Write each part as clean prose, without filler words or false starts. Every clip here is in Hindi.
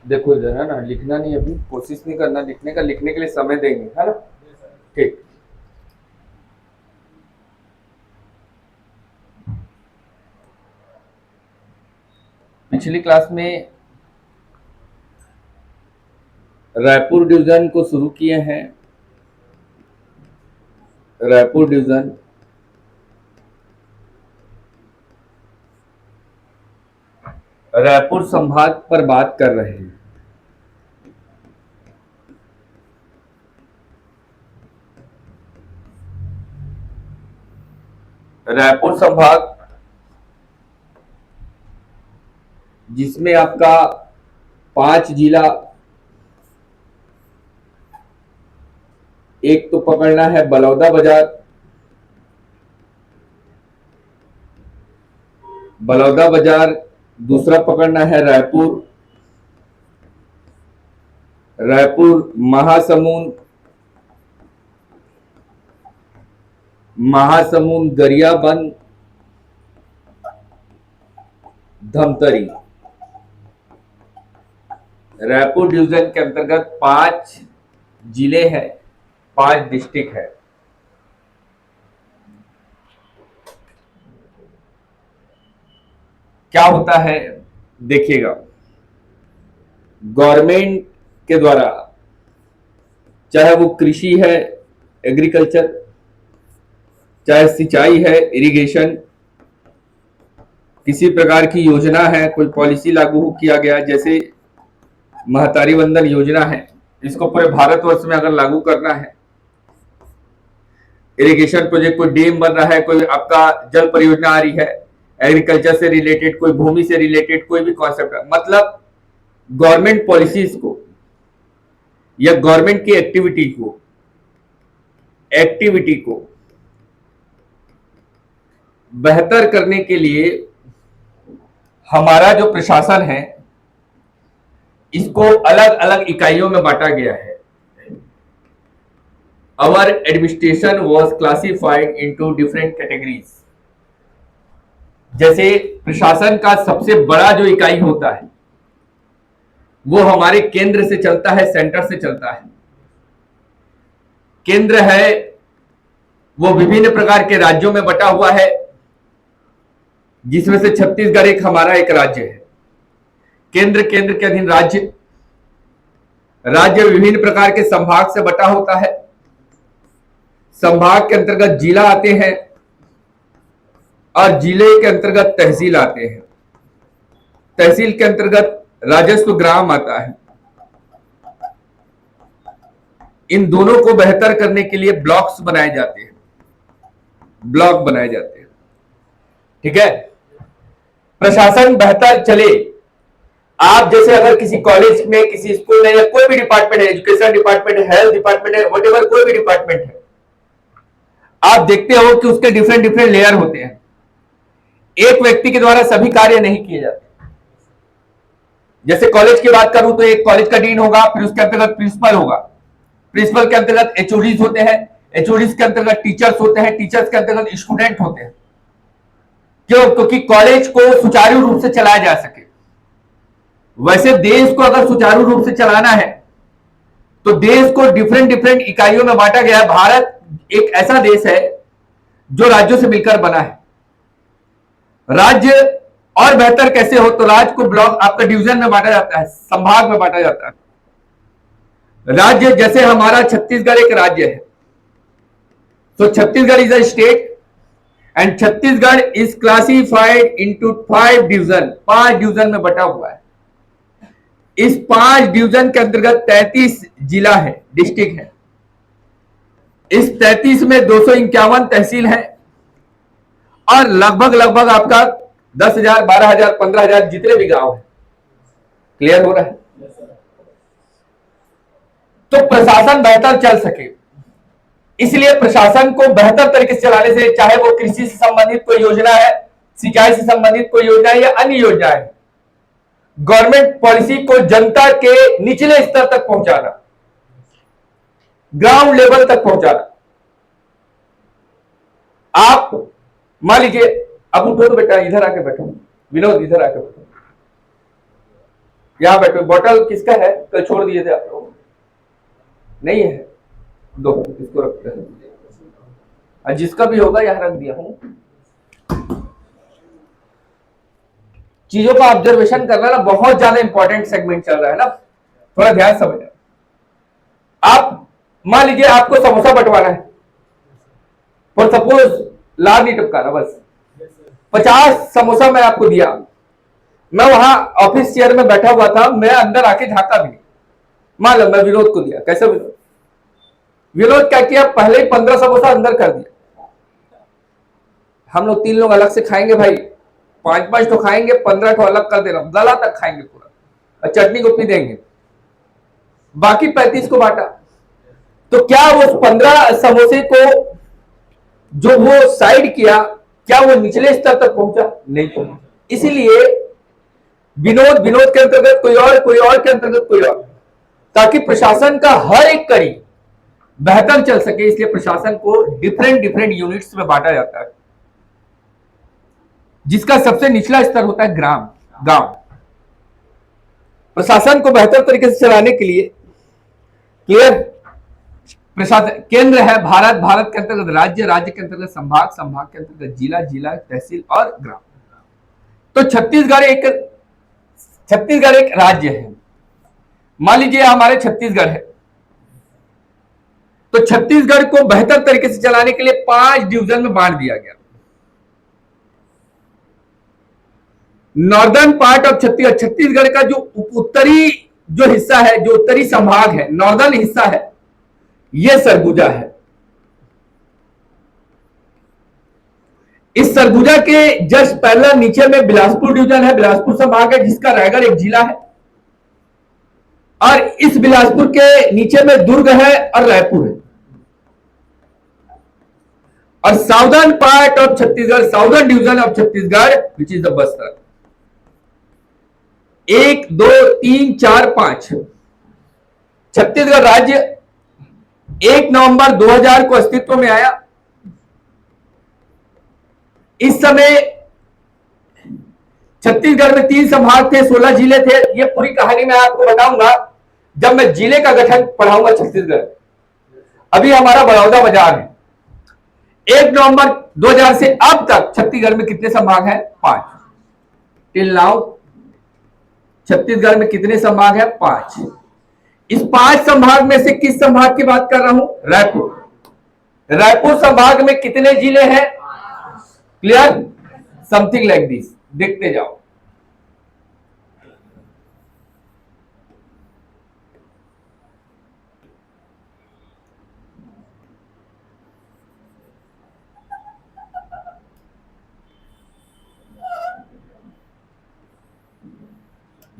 देखो इधर है ना, लिखना नहीं, अभी कोशिश नहीं करना लिखने का, लिखने के लिए समय देंगे, है ना। ठीक। पिछली क्लास में रायपुर डिवीजन को शुरू किए हैं। रायपुर डिवीजन रायपुर संभाग पर बात कर रहे हैं। रायपुर संभाग जिसमें आपका 5 जिला, एक तो पकड़ना है बलौदा बाजार। बलौदा बाजार, दूसरा पकड़ना है रायपुर। रायपुर महासमुंद, महासमुंद गरियाबंद, धमतरी। रायपुर डिवीजन के अंतर्गत 5 जिले हैं, 5 डिस्ट्रिक्ट है। क्या होता है देखिएगा, गवर्नमेंट के द्वारा, चाहे वो कृषि है, एग्रीकल्चर, चाहे सिंचाई है, इरिगेशन, किसी प्रकार की योजना है, कोई पॉलिसी लागू किया गया, जैसे महतारी वंदन योजना है, इसको पूरे भारतवर्ष में अगर लागू करना है, इरिगेशन प्रोजेक्ट, कोई डैम बन रहा है, कोई आपका जल परियोजना आ रही है, एग्रीकल्चर से रिलेटेड, कोई भूमि से रिलेटेड कोई भी कॉन्सेप्ट है, मतलब गवर्नमेंट पॉलिसीज को या गवर्नमेंट की एक्टिविटी को बेहतर करने के लिए हमारा जो प्रशासन है, इसको अलग अलग इकाइयों में बांटा गया है। Our administration was classified into different categories. जैसे प्रशासन का सबसे बड़ा जो इकाई होता है वो हमारे केंद्र से चलता है, सेंटर से चलता है। केंद्र है वो विभिन्न प्रकार के राज्यों में बटा हुआ है, जिसमें से छत्तीसगढ़ एक हमारा एक राज्य है। केंद्र के अधीन राज्य, राज्य विभिन्न प्रकार के संभाग से बटा होता है। संभाग के अंतर्गत जिला आते हैं और जिले के अंतर्गत तहसील आते हैं। तहसील के अंतर्गत राजस्व ग्राम आता है। इन दोनों को बेहतर करने के लिए ब्लॉक्स बनाए जाते हैं, ब्लॉक बनाए जाते हैं। ठीक है, प्रशासन बेहतर चले। आप जैसे अगर किसी कॉलेज में, किसी स्कूल में, या कोई भी डिपार्टमेंट है, एजुकेशन डिपार्टमेंट है, हेल्थ डिपार्टमेंट है, व्हाटएवर कोई भी डिपार्टमेंट है, आप देखते हो कि उसके डिफरेंट डिफरेंट लेयर होते हैं। एक व्यक्ति के द्वारा सभी कार्य नहीं किए जाते। जैसे कॉलेज की बात करूं तो एक कॉलेज का डीन होगा, फिर उसके अंतर्गत प्रिंसिपल होगा, प्रिंसिपल के अंतर्गत एचओडीज होते हैं, एचओडीज के अंतर्गत टीचर्स होते हैं, टीचर्स के अंतर्गत स्टूडेंट होते हैं। क्यों? क्योंकि कॉलेज को सुचारू रूप से चलाया जा सके। वैसे देश को अगर सुचारू रूप से चलाना है तो देश को डिफरेंट डिफरेंट इकाइयों में बांटा गया है। भारत एक ऐसा देश है जो राज्यों से मिलकर बना है। राज्य और बेहतर कैसे हो, तो राज्य को ब्लॉक, आपका डिवीजन में बांटा जाता है, संभाग में बांटा जाता है। राज्य जैसे हमारा छत्तीसगढ़ एक राज्य है, तो Chhattisgarh is a state and Chhattisgarh is classified into 5 division, 5 division में बटा हुआ है। इस 5 डिवीजन के अंतर्गत 33 जिला है, डिस्ट्रिक्ट है। इस 33 में 251 तहसील है और लगभग लगभग आपका 10,000, 12,000, 15,000 जितने भी गांव है। क्लियर हो रहा है? तो प्रशासन बेहतर चल सके, इसलिए प्रशासन को बेहतर तरीके से चलाने से, चाहे वो कृषि से संबंधित कोई योजना है, सिंचाई से संबंधित कोई योजना है या अन्य योजना है, गवर्नमेंट पॉलिसी को जनता के निचले स्तर तक पहुंचाना, ग्राउंड लेवल तक पहुंचाना। आप मान लीजिए, अब उठो तो बेटा, इधर आके बैठो, विनोद इधर आके बैठो। यहाँ बैठो, बॉटल किसका है? कल छोड़ दिए थे आप लोग, नहीं है? दो, इसको रखते हैं, और जिसका भी होगा यहाँ रख दिया हूं। चीजों का ऑब्जर्वेशन करना ना बहुत ज्यादा इंपॉर्टेंट सेगमेंट चल रहा है ना, थोड़ा ध्यान समझना। आप मान लीजिए आपको समोसा बंटवाना है, फॉर सपोज लार नहीं टपकाना, बस 50 समोसा मैं आपको दिया, मैं वहां ऑफिस चेयर में बैठा हुआ था, मैं अंदर आके झांका भी नहीं, मान लो मैं विनोद को दिया, कैसे विनोद? विनोद क्या किया, पहले ही 15 समोसा अंदर कर दिया। हम लोग 3 लोग अलग से खाएंगे भाई, 5-5 तो खाएंगे, 15 तो अलग कर देना, गला तक खाएंगे पूरा, और चटनी को पी देंगे, बाकी 35 को बांटा। तो क्या उस 15 समोसे को जो वो साइड किया, क्या वो निचले स्तर तक पहुंचा? नहीं पहुंचा। इसीलिए विनोद विनोद के अंतर्गत कोई और, कोई और के अंतर्गत कोई और, ताकि प्रशासन का हर एक कड़ी बेहतर चल सके, इसलिए प्रशासन को डिफरेंट डिफरेंट यूनिट्स में बांटा जाता है, जिसका सबसे निचला स्तर होता है ग्राम, गांव। प्रशासन को बेहतर तरीके से चलाने के लिए क्लियर, प्रशासन केंद्र है भारत, भारत के अंतर्गत राज्य, राज्य के अंतर्गत संभाग, संभाग के अंतर्गत जिला, जिला तहसील और ग्राम। तो छत्तीसगढ़ एक राज्य है। मान लीजिए हमारे छत्तीसगढ़ है, तो छत्तीसगढ़ को बेहतर तरीके से चलाने के लिए 5 डिवीजन में बांट दिया गया। Northern part of Chhattisgarh, Chhattisgarh का जो उत्तरी जो हिस्सा है, जो उत्तरी संभाग है, नॉर्दर्न हिस्सा है, यह सरगुजा है। इस सरगुजा के जस्ट पहला नीचे में बिलासपुर डिवीजन है, बिलासपुर संभाग है, जिसका रायगढ़ एक जिला है, और इस बिलासपुर के नीचे में दुर्ग है और रायपुर है। और southern part of Chhattisgarh, southern division of Chhattisgarh which is the Bastar. 1 2 3 4 5 Chhattisgarh राज्य 1 नवंबर 2000 को अस्तित्व में आया। इस समय छत्तीसगढ़ में 3 संभाग थे, 16 जिले थे। ये पूरी कहानी मैं आपको बताऊंगा जब मैं जिले का गठन पढ़ाऊंगा छत्तीसगढ़। अभी हमारा बड़ौदा बाजार है। 1 नवंबर 2000 से अब तक छत्तीसगढ़ में कितने संभाग हैं? 5। टिल नाउ छत्तीसगढ़ में कितने संभाग हैं? 5। इस 5 संभाग में से किस संभाग की बात कर रहा हूं? रायपुर। रायपुर संभाग में कितने जिले हैं? क्लियर? समथिंग लाइक दिस, देखते जाओ।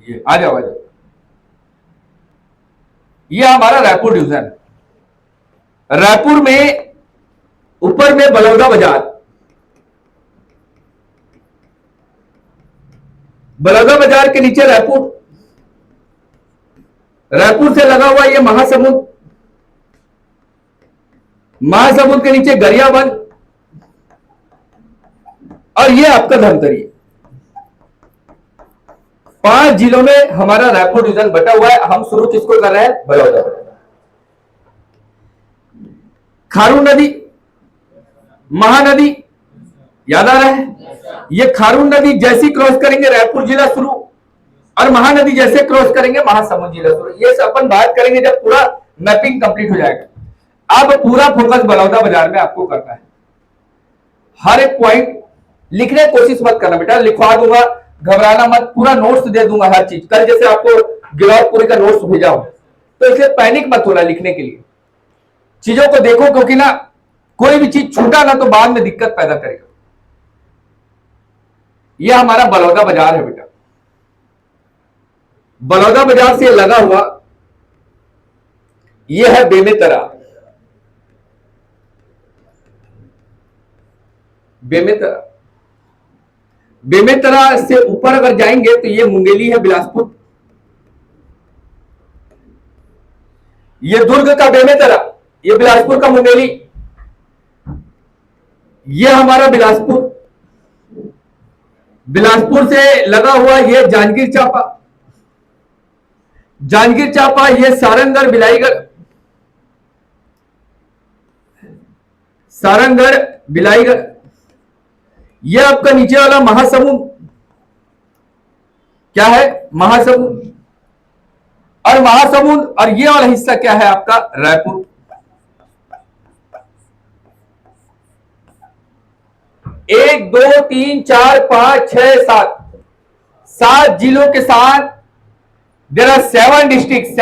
ये आ जाओ, आ जाओ। ये हमारा रायपुर डिवीजन। रायपुर में ऊपर में बलौदा बाजार, बलौदा बाजार के नीचे रायपुर, रायपुर से लगा हुआ ये महासमुंद, महासमुंद के नीचे गरियाबंद, और ये आपका धमतरी। 5 जिलों में हमारा रायपुर डिवीजन बटा हुआ है। हम शुरू किसको कर रहे हैं? बलौदा। खारून नदी, महानदी, याद आ रहा है? ये खारून नदी जैसी क्रॉस करेंगे रायपुर जिला शुरू, और महानदी जैसे क्रॉस करेंगे महासमुंद जिला शुरू। ये अपन बात करेंगे जब पूरा मैपिंग कंप्लीट हो जाएगा। अब पूरा फोकस बलौदा बाजार में आपको करना है। हर एक पॉइंट लिखने की कोशिश मत करना बेटा, लिखवा दूंगा, घबराना मत, पूरा नोट्स दे दूंगा हर चीज। कल जैसे आपको गिलौदपुरी का नोट्स भेजा हो, तो इसलिए पैनिक मत होना लिखने के लिए। चीजों को देखो, क्योंकि ना कोई भी चीज छूटा ना तो बाद में दिक्कत पैदा करेगा। यह हमारा बलौदा बाजार है बेटा। बलौदा बाजार से लगा हुआ यह है बेमेतरा। बेमेतरा, बेमेतरा से ऊपर अगर जाएंगे तो ये मुंगेली है, बिलासपुर। ये दुर्ग का बेमेतरा, ये बिलासपुर का मुंगेली, ये हमारा बिलासपुर। बिलासपुर से लगा हुआ ये जांजगीर चांपा, जांजगीर चांपा, ये सारंगगढ़, बिलाईगढ़, सारंगगढ़, बिलाईगढ़, ये आपका नीचे वाला महासमुंद, क्या है? महासमुंद। और महासमुंद और ये वाला हिस्सा क्या है आपका? रायपुर। एक, दो, तीन, चार, पांच, छह, सात, 7 जिलों के साथ देयर आर 7 डिस्ट्रिक्ट,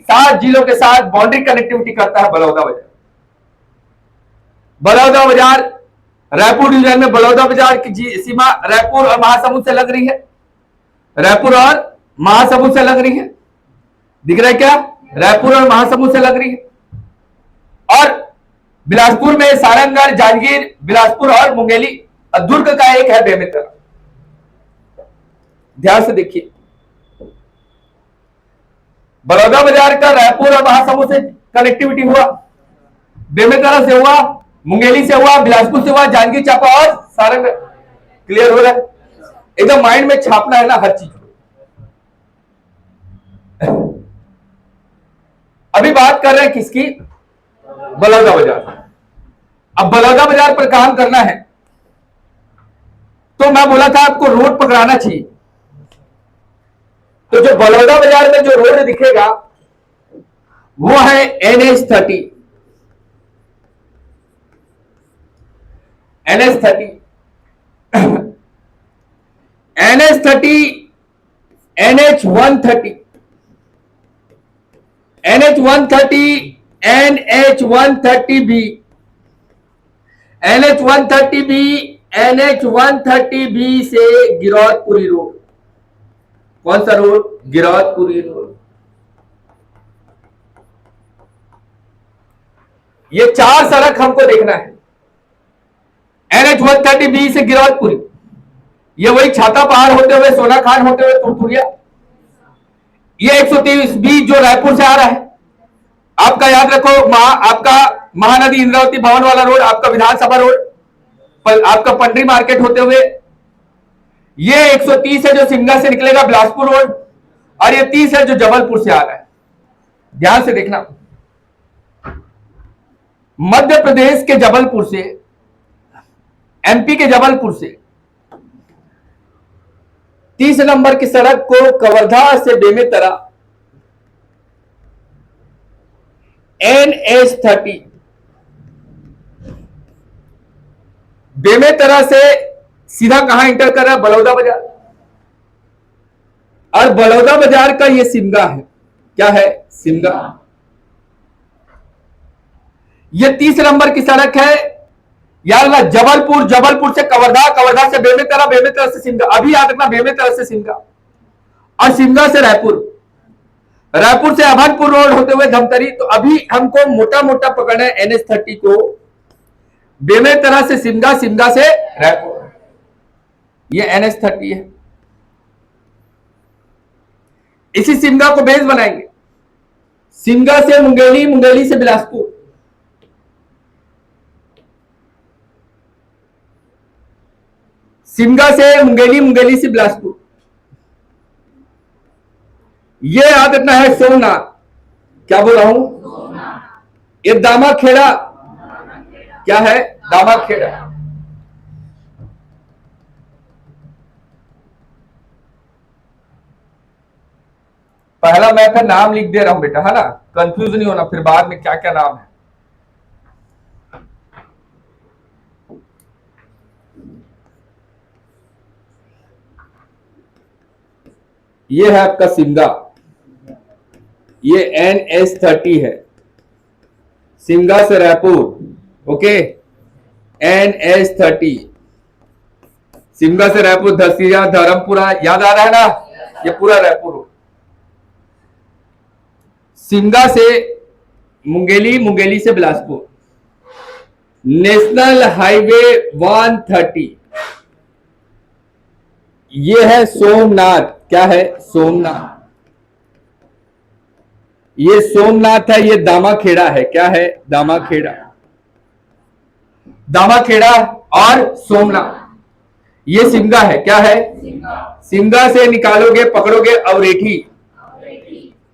7 जिलों के साथ बाउंड्री कनेक्टिविटी करता है बलौदा बाजार। बलौदा बाजार, रायपुर डिवीजन में बलौदा बाजार की सीमा रायपुर और महासमुंद से लग रही है, रायपुर और महासमुंद से लग रही है, दिख रहा है क्या? रायपुर और महासमुंद से लग रही है। और बिलासपुर में सारंगगढ़, जांजगीर, बिलासपुर और मुंगेली, दुर्ग का एक है बेमेतरा। ध्यान से देखिए, बलौदा बाजार का रायपुर और महासमुंद से कनेक्टिविटी हुआ, बेमेतरा से हुआ, मुंगेली से हुआ, बिलासपुर से हुआ, जांजगीर चांपा और सारंगगढ़। क्लियर हो रहा है? एकदम माइंड में छापना है ना हर चीज। अभी बात कर रहे हैं किसकी? बलौदा बाजार। अब बलौदा बाजार पर काम करना है तो मैं बोला था आपको रोड पकड़ाना चाहिए। तो जो बलौदा बाजार में जो रोड दिखेगा वो है NH30, NH30, NH30, NH130, NH130, NH130B, NH130B, NH130B से गिरौदपुरी रोड। कौन सा रोड? गिरौदपुरी रोड। ये 4 सड़क हमको देखना है। NH130B से गिरौदपुरी, ये वही छाता पहाड़ होते हुए, सोना खान होते हुए तुरतुरिया। ये 130B जो रायपुर से आ रहा है, आपका याद रखो, आपका महानदी इंद्रावती भवन वाला रोड, आपका विधानसभा रोड, आपका पंडरी मार्केट होते हुए, ये 130 है जो सिमगा से निकलेगा बिलासपुर रोड, और ये 30 है जो जबलपुर से आ रहा है। ध्यान से देखना, मध्य प्रदेश के जबलपुर से, MP के जबलपुर से 30 नंबर की सड़क को कवर्धा से बेमेतरा, NH30, बेमेतरा से सीधा कहां इंटर कर रहा है? बलौदा बाजार। और बलौदा बाजार का ये सिमगा है, क्या है? सिमगा। ये 30 नंबर की सड़क है यार, जबलपुर, जबलपुर से कवर्धा, कवर्धा से बेमेतरा, बेमेतरा से सिमगा। अभी याद रखना, बेमेतरा से सिमगा और सिमगा से रायपुर, रायपुर से अभनपुर रोड होते हुए धमतरी। तो अभी हमको मोटा मोटा पकड़ना है NH30 को, बेमेतरा से सिमगा, सिमगा से रायपुर, ये NH30 है। इसी सिमगा को बेस बनाएंगे, सिमगा से मुंगेली, मुंगेली से बिलासपुर, सिमगा से मुंगेली, मुंगेली से बिलासपुर। ये याद रखना है सोमनाथ, क्या बोल रहा हूं? ये दामाखेड़ा, क्या है? दामाखेड़ा। पहला मैं फिर नाम लिख दे रहा हूं बेटा, है ना, कंफ्यूज नहीं होना फिर बाद में क्या क्या नाम है। ये है आपका सिमगा, ये NH30 है, सिमगा से रायपुर, ओके, NH30, सिमगा से रायपुर, धरसीया, धर्मपुरा, याद आ रहा है ना? ये पूरा रायपुर। सिमगा से मुंगेली, मुंगेली से बिलासपुर, नेशनल हाईवे 130, ये है सोमनाथ, क्या है? सोमनाथ। ये सोमनाथ है, ये दामाखेड़ा है, क्या है? दामाखेड़ा, दामाखेड़ा और सोमनाथ। ये सिमगा है, क्या है? सिमगा से निकालोगे, पकड़ोगे अवरेठी,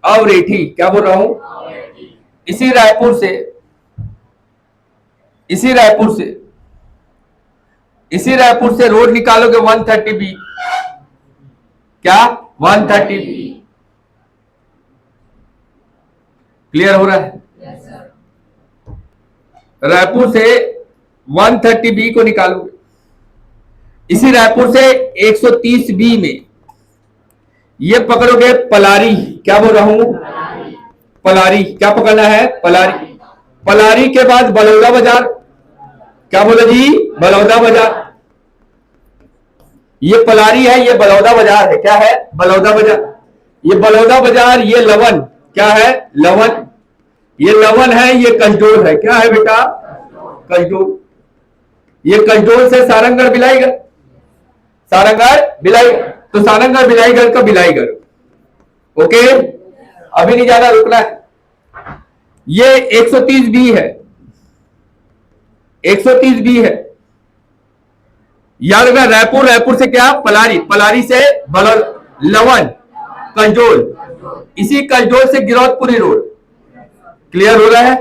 अवरेठी, क्या बोल रहा हूं, इसी रायपुर से इसी रायपुर से इसी रायपुर से रोड निकालोगे 130B, क्या 130B, क्लियर हो रहा है? रायपुर से 130B को निकालोगे, इसी रायपुर से 130B में ये पकड़ोगे पलारी, क्या बोल रहा हूं, पलारी, क्या पकड़ना है, पलारी, पलारी के बाद बलौदा बाजार, क्या बोले जी, बलौदा बाजार, ये पलारी है, ये बलौदा बाजार है, क्या है, बलौदा बाजार, ये बलौदा बाजार, ये लवन, क्या है, लवन, ये लवन है, ये कंजोर है, क्या है बेटा, कंजोर, ये कंजोर से सारंगढ़ बिलाईगढ़, सारंगढ़ बिलाईगढ़, तो सारंगढ़ बिलाईगढ़ का बिलाईगढ़, ओके, अभी नहीं जाना, रुकना है। ये 130B है, 130B है, याद रखना, रायपुर, रायपुर से क्या, पलारी, पलारी से लवन, कंजोल, इसी कंजोल से गिरौदपुरी रोड, क्लियर हो रहा है?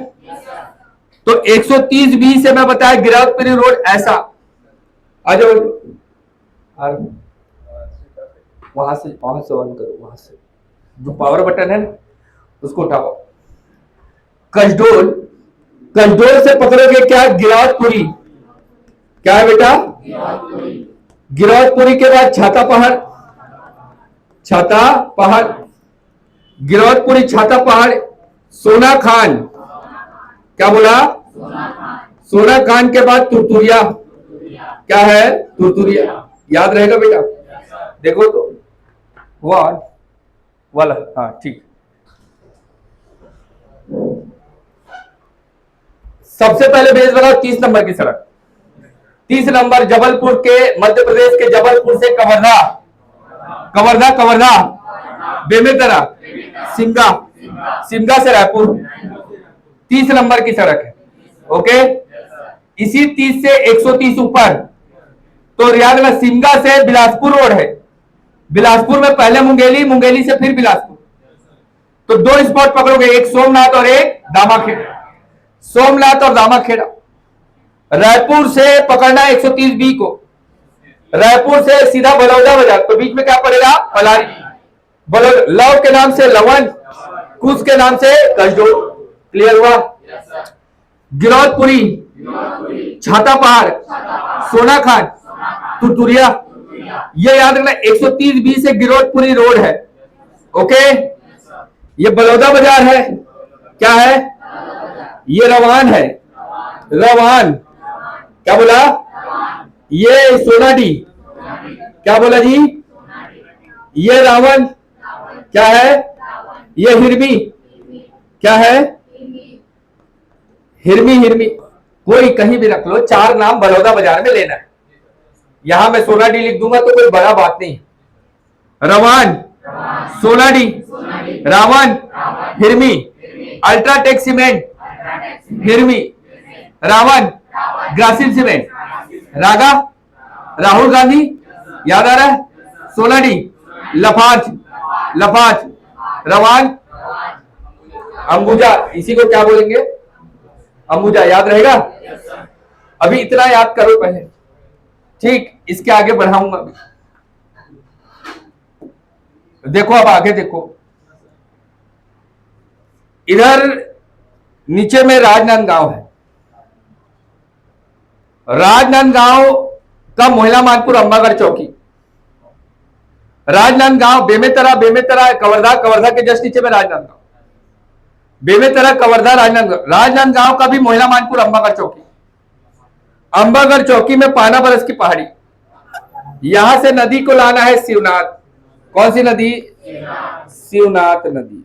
तो 130B से मैं बताया गिरौदपुरी रोड ऐसा, आ जाओ, वहां से ऑन करो, वहां से जो पावर बटन है ना उसको उठाओ, कंजोल, कंजोल से पकड़ोगे क्या, गिरौदपुरी, क्या है बेटा, गिरौदपुरी के बाद छाता पहाड़, छाता पहाड़, गिरौदपुरी, छाता पहाड़, सोना खान, क्या बोला, सोना खान के बाद तुरतुरिया, क्या है, तुरतुरिया, याद रहेगा बेटा, देखो तो वाला, हाँ ठीक। सबसे पहले बेस लगाओ 30 नंबर की सड़क, 30 नंबर जबलपुर के, मध्य प्रदेश के जबलपुर से कवर्धा, कवर्धा, कवर्धा, बेमेतरा, सिमगा, सिमगा से रायपुर, 30 नंबर की सड़क है, ओके, इसी 30 से 130 ऊपर, तो याद रखना सिमगा से बिलासपुर रोड है, बिलासपुर में पहले मुंगेली, मुंगेली से फिर बिलासपुर, तो दो स्पॉट पकड़ोगे, एक सोमनाथ और एक दामाखेड़ा, सोमनाथ और दामाखेड़ा, रायपुर से पकड़ना 130B को, रायपुर से सीधा बलौदा बाजार, तो बीच में क्या पड़ेगा, पलारी, लव के नाम से लवन, कुश के नाम से कंजोल, क्लियर हुआ? गिरौदपुरी, छाता पहाड़, सोना खान, तुरतुरिया, ये याद रखना 130B से गिरौदपुरी रोड है, ओके, ये बलौदा बाजार है, क्या है, ये रवान है, रवान, क्या बोला, ये सोनाडी, क्या बोला जी, ये रावण, क्या है, ये हिरमी, क्या है, हिरमी, हिरमी, कोई कहीं भी रख लो, चार नाम बलौदा बाजार में लेना है, यहां मैं सोनाडी लिख दूंगा तो कोई बड़ा बात नहीं, रवान, सोनाडी, रावण, हिरमी, अल्ट्राटेक सीमेंट, हिरमी, रावण, ग्रासिम सीमेंट, रागा, राहुल गांधी, याद आ रहा है, सोनाडी, लफाज, लफाज, रवान, अंबुजा, इसी को क्या बोलेंगे, अंबुजा, याद रहेगा? अभी इतना याद करो पहले, ठीक, इसके आगे बढ़ाऊंगा अभी, देखो अब आगे देखो, इधर नीचे में राजनांदगांव है, राजनांदगांव का मोहला मानपुर, अंबागढ़ चौकी, राजनांदगांव, बेमेतरा, बेमेतरा, कवर्धा, कवर्धा के जस्ट नीचे में राजनांदगांव, बेमेतरा, कवर्धा, राजनांदगांव, राजनांदगांव का भी मोहला मानपुर, अंबागढ़ चौकी, अंबागढ़ चौकी में पाना बरस की पहाड़ी, यहां से नदी को लाना है शिवनाथ, कौन सी नदी, शिवनाथ नदी,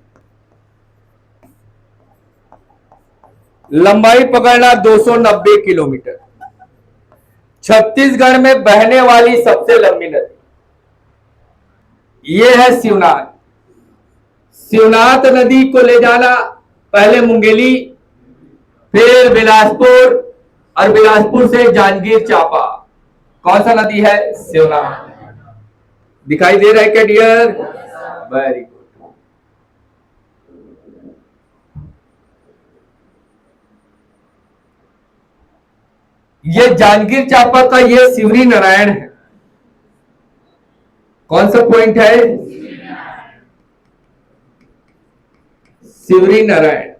लंबाई पकड़ना 290 किलोमीटर, छत्तीसगढ़ में बहने वाली सबसे लंबी नदी, यह है शिवनाथ, शिवनाथ नदी को ले जाना, पहले मुंगेली, फिर बिलासपुर, और बिलासपुर से जांजगीर चांपा, कौन सा नदी है, शिवनाथ, दिखाई दे रहा है क्या डियर, वेरी गुड, ये जांजगीर चांपा का ये शिवरी नारायण है। कौन सा पॉइंट है? शिवरी नारायण।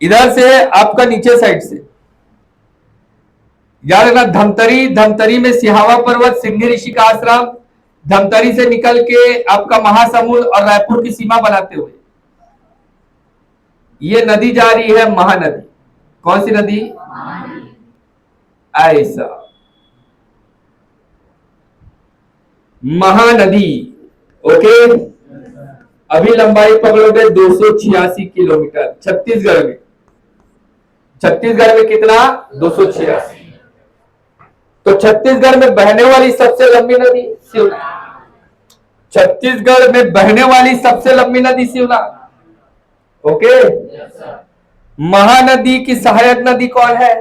इधर से आपका नीचे साइड से याद रखना, धमतरी, धमतरी में सिहावा पर्वत, सिंधी ऋषि का आश्रम, धमतरी से निकल के आपका महासमुंद और रायपुर की सीमा बनाते हुए ये नदी जा रही है, महानदी। कौन सी नदी? ऐसा महानदी। ओके, अभी लंबाई पकड़ोगे 286 किलोमीटर छत्तीसगढ़ में। छत्तीसगढ़ में कितना? 286। तो छत्तीसगढ़ में बहने वाली सबसे लंबी नदी शिवनाथ। छत्तीसगढ़ में बहने वाली सबसे लंबी नदी शिवनाथ। ओके, महानदी की सहायक नदी कौन है?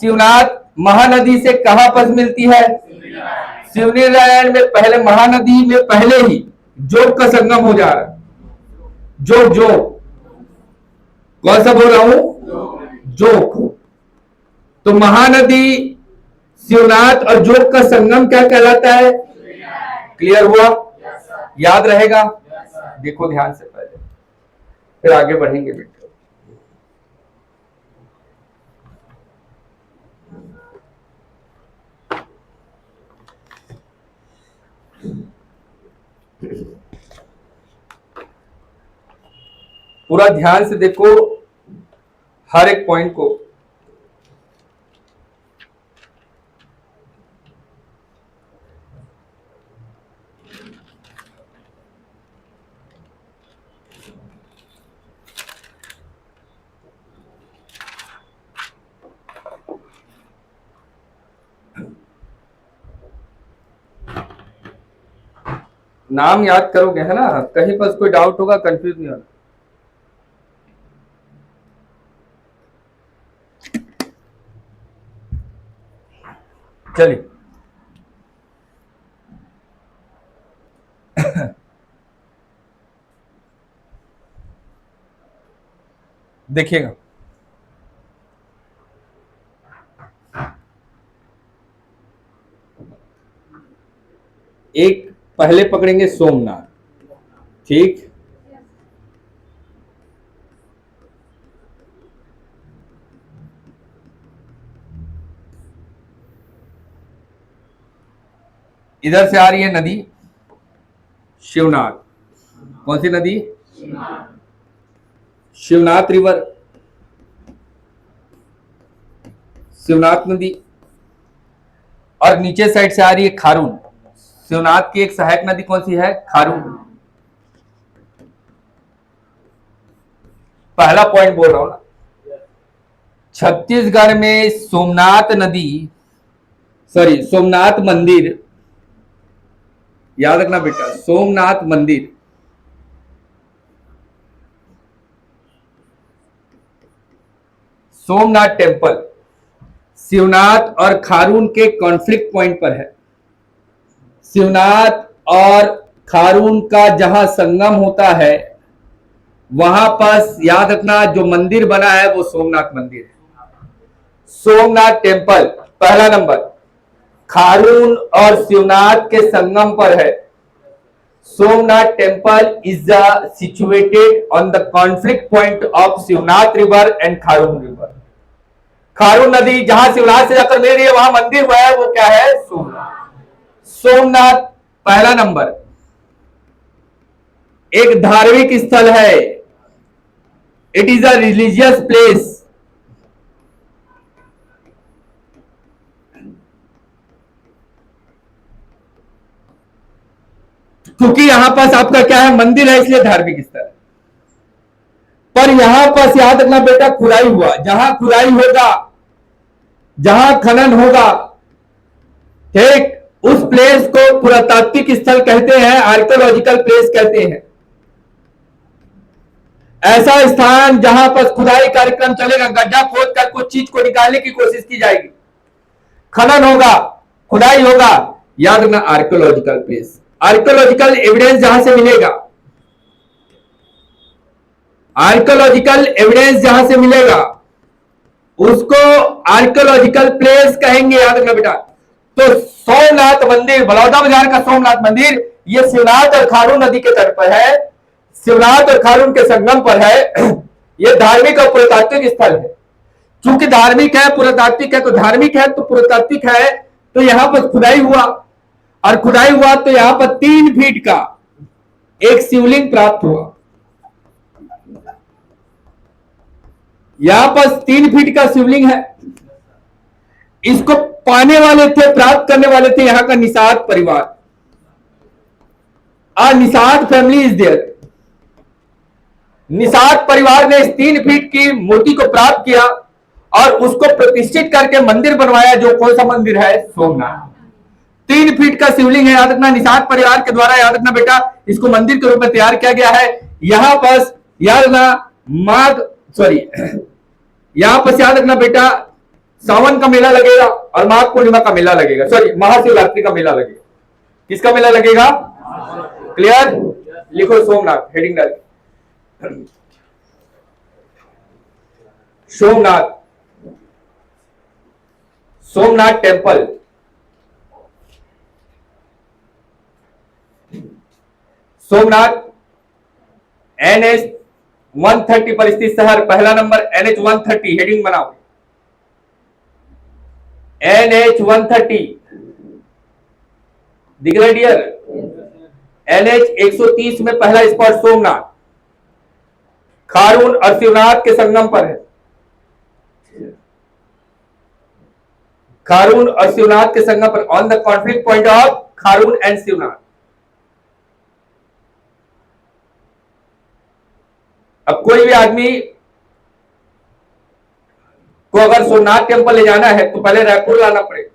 शिवनाथ। महानदी से कहां पर मिलती है? शिवरी नारायण में। पहले महानदी में पहले ही जोग का संगम हो जा रहा है। जोग, जोग कौन सा बोल रहा हूं? जोग। तो महानदी, शिवनाथ और जोग का संगम क्या कहलाता है? क्लियर हुआ? याद रहेगा? देखो ध्यान से पहले, फिर आगे बढ़ेंगे बेटा। पूरा ध्यान से देखो हर एक पॉइंट को। नाम याद करोगे है ना, कहीं पर कोई डाउट होगा, कंफ्यूज नहीं होना। चलिए देखिएगा, एक पहले पकड़ेंगे सोमनाथ। ठीक, इधर से आ रही है नदी शिवनाथ। कौन सी नदी? शिवनाथ रिवर, शिवनाथ नदी। और नीचे साइड से आ रही है खारून। शिवनाथ की एक सहायक नदी कौन सी है? खारून। पहला पॉइंट बोल रहा हूं ना, छत्तीसगढ़ में सोमनाथ नदी, सॉरी सोमनाथ मंदिर, याद रखना बेटा, सोमनाथ मंदिर सोमनाथ टेम्पल शिवनाथ और खारून के कॉन्फ्लिक्ट पॉइंट पर है। शिवनाथ और खारून का जहां संगम होता है वहां पास याद रखना जो मंदिर बना है वो सोमनाथ मंदिर है, सोमनाथ टेम्पल। पहला नंबर, खारून और शिवनाथ के संगम पर है। Somnath temple is situated on the conflict point of Shivnath river and Kharun river. Kharun नदी जहां शिवनाथ से जाकर मिल रही है वहां मंदिर हुआ है, वो क्या है? सोमनाथ। सोमनाथ पहला नंबर एक धार्मिक स्थल है। It is a religious place. क्योंकि यहां पास आपका क्या है? मंदिर है, इसलिए धार्मिक स्थल है। पर यहां पास याद रखना बेटा, खुदाई हुआ। जहां खुदाई होगा, जहां खनन होगा, ठीक, उस प्लेस को पुरातात्विक स्थल कहते हैं, आर्कियोलॉजिकल प्लेस कहते हैं। ऐसा स्थान जहां पर खुदाई कार्यक्रम चलेगा, गड्ढा खोद कर कुछ चीज को निकालने की कोशिश की जाएगी, खनन होगा, खुदाई होगा, याद रखना आर्कियोलॉजिकल प्लेस। आर्कियोलॉजिकल एविडेंस जहां से मिलेगा आर्कोलॉजिकल एविडेंस जहां से मिलेगा उसको आर्कोलॉजिकल प्लेस कहेंगे, याद रखना बेटा। तो सोमनाथ मंदिर, बड़ौदा बाजार का सोमनाथ मंदिर, ये शिवनाथ और खारून नदी के तट पर है, शिवनाथ और खारून के संगम पर है। ये धार्मिक और पुरातात्विक स्थल है। चूंकि धार्मिक है, पुरातात्विक है, तो धार्मिक है तो पुरातात्विक है, तो यहां पर खुदाई हुआ, और खुदाई हुआ तो यहां पर 3 फीट का एक शिवलिंग प्राप्त हुआ। यहां पर 3 फीट का शिवलिंग है। इसको पाने वाले थे, प्राप्त करने वाले थे यहां का निषाद परिवार। Nishad family is there. Nishad परिवार ने इस 3 फीट की मूर्ति को प्राप्त किया और उसको प्रतिष्ठित करके मंदिर बनवाया। जो कौन सा मंदिर है? सोमनाथ। 3 फीट का शिवलिंग है, याद रखना, निषाद परिवार के द्वारा, याद रखना बेटा, इसको मंदिर के रूप में तैयार किया गया है। यहां पर याद रखना, यहां पर याद रखना बेटा, सावन का मेला लगेगा और माघ पूर्णिमा का मेला लगेगा, महाशिवरात्रि का मेला लगेगा। किसका मेला लगेगा? क्लियर? लिखो सोमनाथ, हेडिंग डाल। सोमनाथ, सोमनाथ टेम्पल, सोमनाथ NH 130 पर स्थित शहर, पहला नंबर NH 130, हेडिंग बनाओ NH 130, दिख रहा है डियर? NH 130 में पहला स्पॉट सोमनाथ, खारून और शिवनाथ के संगम पर है। खारून और शिवनाथ के संगम पर, on the conflict point of Kharun and Shivnath. अब कोई भी आदमी को अगर सोमनाथ टेम्पल ले जाना है तो पहले रायपुर लाना पड़ेगा,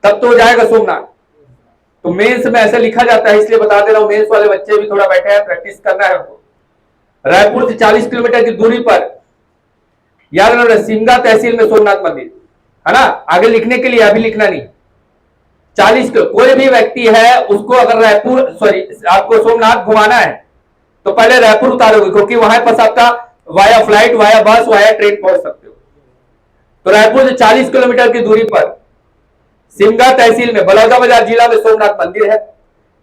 तब तो हो जाएगा सोमनाथ। तो मेंस में ऐसे लिखा जाता है, इसलिए बता दे रहा हूं, मेंस वाले बच्चे भी थोड़ा बैठे हैं, प्रैक्टिस करना है उनको। रायपुर से 40 किलोमीटर की दूरी पर, याद रखना, सिमगा तहसील में सोमनाथ मंदिर है ना। आगे लिखने के लिए अभी लिखना नहीं। 40 किलो, कोई भी व्यक्ति है उसको अगर आपको सोमनाथ घुमाना है तो पहले रायपुर उतारोगे, क्योंकि वहां पर आपका वाया फ्लाइट, वाया बस, वाया ट्रेन पहुंच सकते हो। तो रायपुर से 40 किलोमीटर की दूरी पर सिमगा तहसील में, बड़ौदा बाजार जिला में सोमनाथ मंदिर है।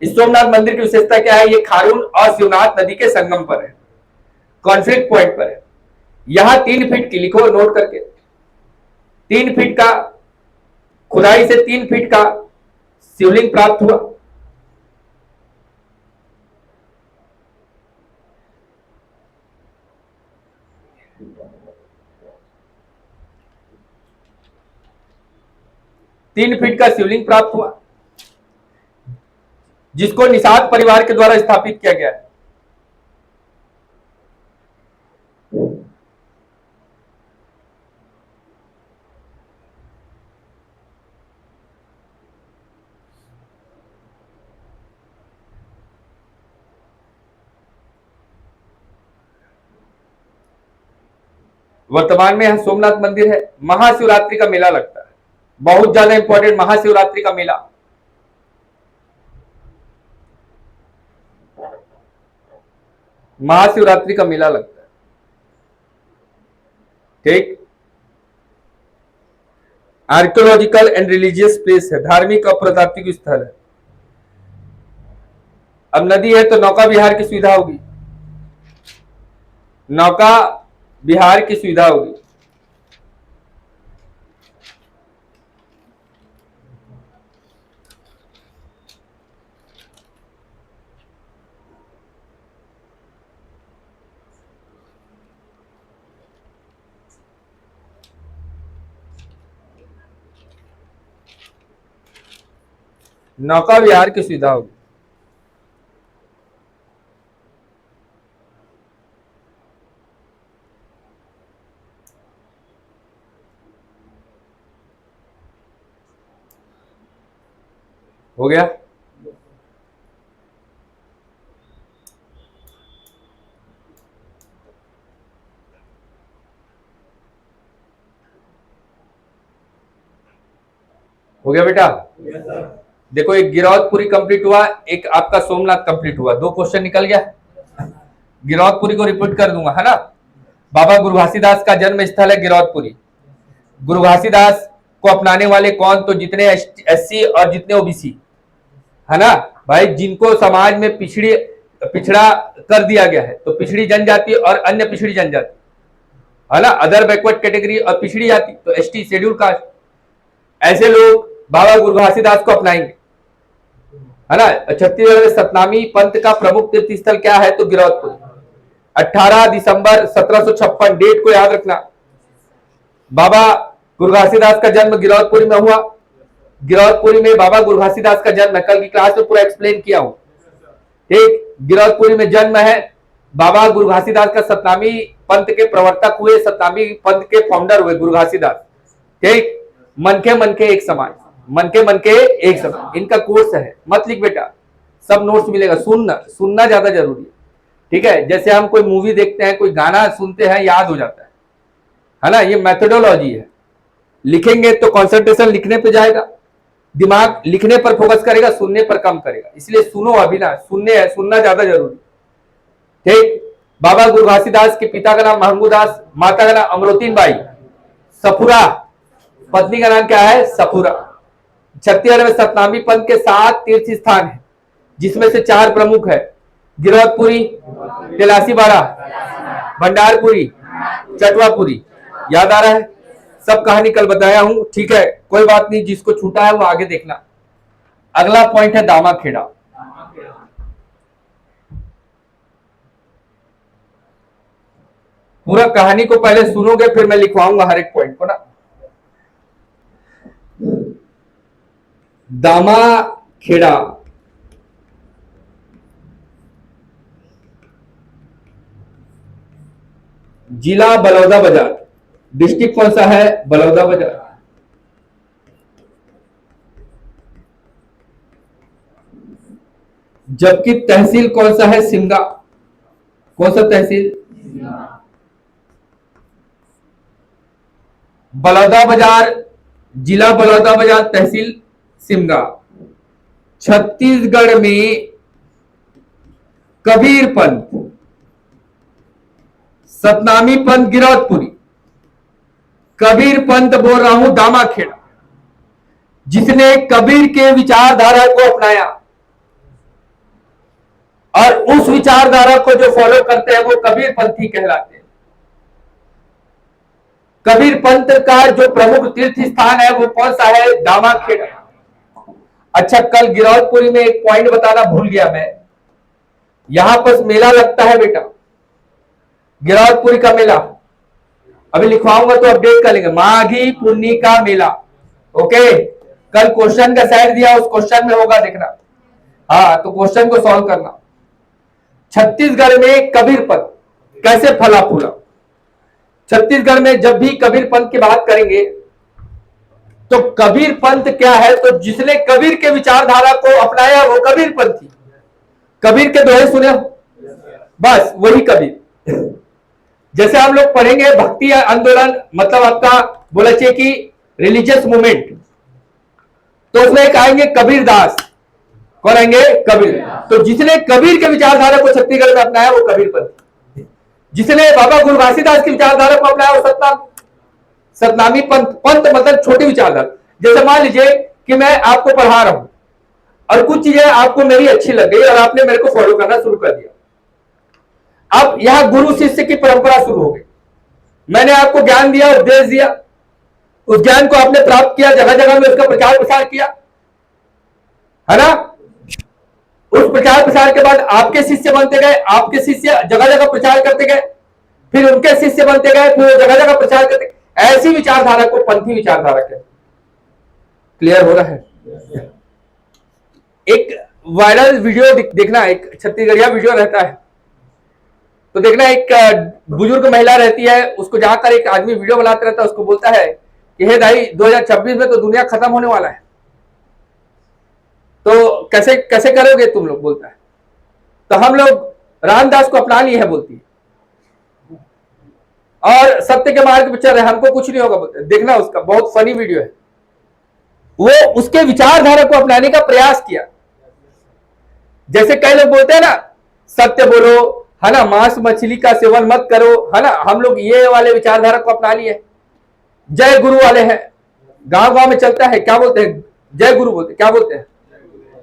इस सोमनाथ मंदिर की विशेषता क्या है? ये खारून और शिवनाथ नदी के संगम पर है, कॉन्फ्लिक्ट पॉइंट पर है। यहां 3 फीट की, लिखो नोट करके, 3 फीट का खुदाई से 3 फीट का शिवलिंग प्राप्त हुआ। तीन फीट का शिवलिंग प्राप्त हुआ, जिसको निषाद परिवार के द्वारा स्थापित किया गया है। वर्तमान में यहां सोमनाथ मंदिर है। महाशिवरात्रि का मेला लगता है, बहुत ज्यादा इंपॉर्टेंट, महाशिवरात्रि का मेला। महाशिवरात्रि का मेला लगता है, ठीक। आर्कियोलॉजिकल एंड रिलीजियस प्लेस है, धार्मिक और पुरातात्विक स्थल है। अब नदी है तो नौका विहार की सुविधा होगी, नौका विहार की सुविधा होगी। नौका विहार की सुविधा होगी। हो गया? हो गया बेटा? देखो, एक गिरौदपुरी कंप्लीट हुआ, एक आपका सोमनाथ कंप्लीट हुआ, 2 क्वेश्चन निकल गया। गिरौदपुरी को रिपीट कर दूंगा, है ना। बाबा गुरु घासीदास का जन्म स्थल है गिरौदपुरी। गुरु घासीदास को अपनाने वाले कौन? तो जितने एससी और जितने ओबीसी, है ना भाई, जिनको समाज में पिछड़ा कर दिया गया है, तो पिछड़ी जनजाति और अन्य पिछड़ी जनजाति, है ना, अदर बैकवर्ड कैटेगरी और पिछड़ी जाति, तो एसटी शेड्यूल कास्ट, ऐसे लोग बाबा गुरु घासीदास को अपनाएंगे, है ना। छत्तीसगढ़ में सतनामी पंथ का प्रमुख तीर्थ स्थल क्या है? तो गिरौदपुर। 18 दिसंबर 1756, डेट को याद रखना। बाबा गुरु घासीदास का जन्म गिरौदपुरी में हुआ। गिरौदपुरी में बाबा गुरु घासीदास का जन्म, कल की क्लास में पूरा एक्सप्लेन किया हूं, ठीक। गिरौदपुरी में जन्म है। बाबा गुरु घासीदास का सतनामी पंथ के प्रवर्तक हुए, सतनामी पंथ के फाउंडर हुए गुरु घासीदास, ठीक। मन के एक समान, मन के एक समान, इनका कोर्स है, मत लिख बेटा, सब नोट्स मिलेगा। सुनना ज्यादा जरूरी है, ठीक है। जैसे हम कोई मूवी देखते हैं, कोई गाना सुनते हैं, याद हो जाता है ना, ये मेथोडोलॉजी है। लिखेंगे तो कंसंट्रेशन लिखने पे जाएगा, दिमाग लिखने पर फोकस करेगा, सुनने पर कम करेगा, इसलिए सुनो अभी ना, सुनना ज्यादा जरूरी, ठीक। बाबा गुरु घासीदास के पिता का नाम महंगूदास, माता का नाम अमरोतीन बाई, सफुरा, पत्नी का नाम क्या है? सफुरा। छत्तीसगढ़ में सतनामी पंथ के 7 तीर्थ स्थान है, जिसमें से 4 प्रमुख है, गिरौदपुरी, तेलासीबाड़ा, भंडारपुरी, चटवापुरी। याद आ रहा है? सब कहानी कल बताया हूं, ठीक है, कोई बात नहीं, जिसको छूटा है वो आगे देखना। अगला पॉइंट है दामाखेड़ा। पूरा कहानी को पहले सुनोगे, फिर मैं लिखवाऊंगा हर एक पॉइंट को ना। दामाखेड़ा जिला बलौदाबाजार, डिस्ट्रिक्ट कौन सा है? बलौदाबाजार। जबकि तहसील कौन सा है? सिमगा। कौन सा तहसील? बलौदाबाजार जिला, बलौदाबाजार तहसील सिमगा। छत्तीसगढ़ में कबीर पंथ, सतनामी पंथ गिरौदपुरी, कबीर पंथ बोल रहा हूं दामाखेड़ा, जिसने कबीर के विचारधारा को अपनाया और उस विचारधारा को जो फॉलो करते हैं वो कबीर पंथी कहलाते हैं। कबीर पंथ का जो प्रमुख तीर्थ स्थान है वो कौन सा है? दामाखेड़ा। अच्छा, कल गिरौदपुरी में एक पॉइंट बताना भूल गया मैं, यहां पर मेला लगता है बेटा, गिरौदपुरी का मेला, अभी लिखवाऊंगा तो अपडेट कर लेंगे, माघी पुन्नी का मेला, ओके। कल क्वेश्चन का सेट दिया, उस क्वेश्चन में होगा, देखना, हाँ, तो क्वेश्चन को सॉल्व करना। छत्तीसगढ़ में कबीर पंथ कैसे फला फूला? छत्तीसगढ़ में जब भी कबीर पंथ की बात करेंगे तो कबीर पंथ क्या है? तो जिसने कबीर के विचारधारा को अपनाया वो कबीर पंथी। कबीर के दोहे सुने, बस वही कबीर। जैसे हम लोग पढ़ेंगे भक्ति आंदोलन, मतलब आपका बोला चाहिए कि रिलीजियस मूवमेंट, तो उसमें एक आएंगे कबीर दास। कौन आएंगे? कबीर। तो जिसने कबीर के विचारधारा को छत्तीसगढ़ में अपनाया वो कबीर पंथ, जिसने बाबा गुरु घासीदास की विचारधारा को अपनाया वो सतनामी पंथ। पंथ मतलब छोटी विचारधारा। जैसे मान लीजिए कि मैं आपको पढ़ा रहा हूं और कुछ चीजें आपको मेरी अच्छी लग गई और आपने मेरे को फॉलो करना शुरू कर दिया। अब यहां गुरु शिष्य की परंपरा शुरू हो गई, मैंने आपको ज्ञान दिया, उपदेश दिया, उस ज्ञान को आपने प्राप्त किया, जगह जगह में उसका प्रचार प्रसार किया, है ना। उस प्रचार प्रसार के बाद आपके शिष्य बनते गए, आपके शिष्य जगह जगह प्रचार करते गए, फिर उनके शिष्य बनते गए, फिर जगह जगह प्रचार करते गए। ऐसी विचारधारा को पंथी विचारधारा कहते हैं। क्लियर हो रहा है? एक वायरल वीडियो देखना, एक छत्तीसगढ़िया वीडियो रहता है, तो देखना, एक बुजुर्ग महिला रहती है, उसको जाकर एक आदमी वीडियो बनाते रहता है, उसको बोलता है कि हे दाई 2026 में तो दुनिया खत्म होने वाला है, तो कैसे कैसे करोगे तुम लोग? बोलता है। तो हम लोग रामदास को अपना लिए है, बोलती है, और सत्य के मार्ग पे चल रहे, हमको कुछ नहीं होगा, बोलते। देखना, उसका बहुत फनी वीडियो है। वो उसके विचारधारा को अपनाने का प्रयास किया। जैसे कई लोग बोलते हैं ना, सत्य बोलो, है ना, मांस मछली का सेवन मत करो, है ना, हम लोग ये वाले विचारधारा को अपना लिए। जय गुरु वाले हैं, गांव गांव में चलता है, क्या बोलते हैं, जय गुरु बोलते, क्या बोलते हैं,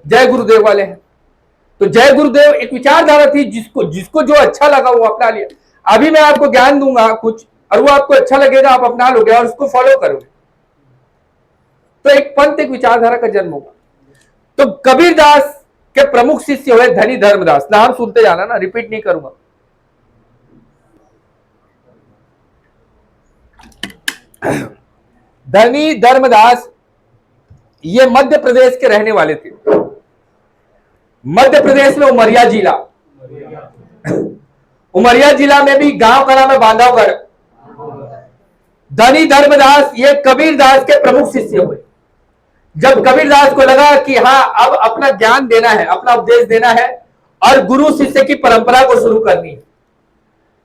जय गुरुदेव वाले हैं। तो जय गुरुदेव एक विचारधारा थी, जिसको जिसको जो अच्छा लगा वो अपना लिया। अभी मैं आपको ज्ञान दूंगा कुछ, और वो आपको अच्छा लगेगा, आप अपना लोगे और उसको फॉलो करोगे, तो एक पंथ, एक विचारधारा का जन्म होगा। तो कबीरदास के प्रमुख शिष्य हुए धनी धर्मदास। नाम सुनते जाना ना, रिपीट नहीं करूंगा। धनी धर्मदास ये मध्य प्रदेश के रहने वाले थे। मध्य प्रदेश में उमरिया जिला, उमरिया जिला में भी गांव का नाम है बांधवगढ़। धनी धर्मदास ये कबीरदास के प्रमुख शिष्य हुए। जब कबीरदास को लगा कि हाँ अब अपना ज्ञान देना है, अपना उपदेश देना है और गुरु शिष्य की परंपरा को शुरू करनी है,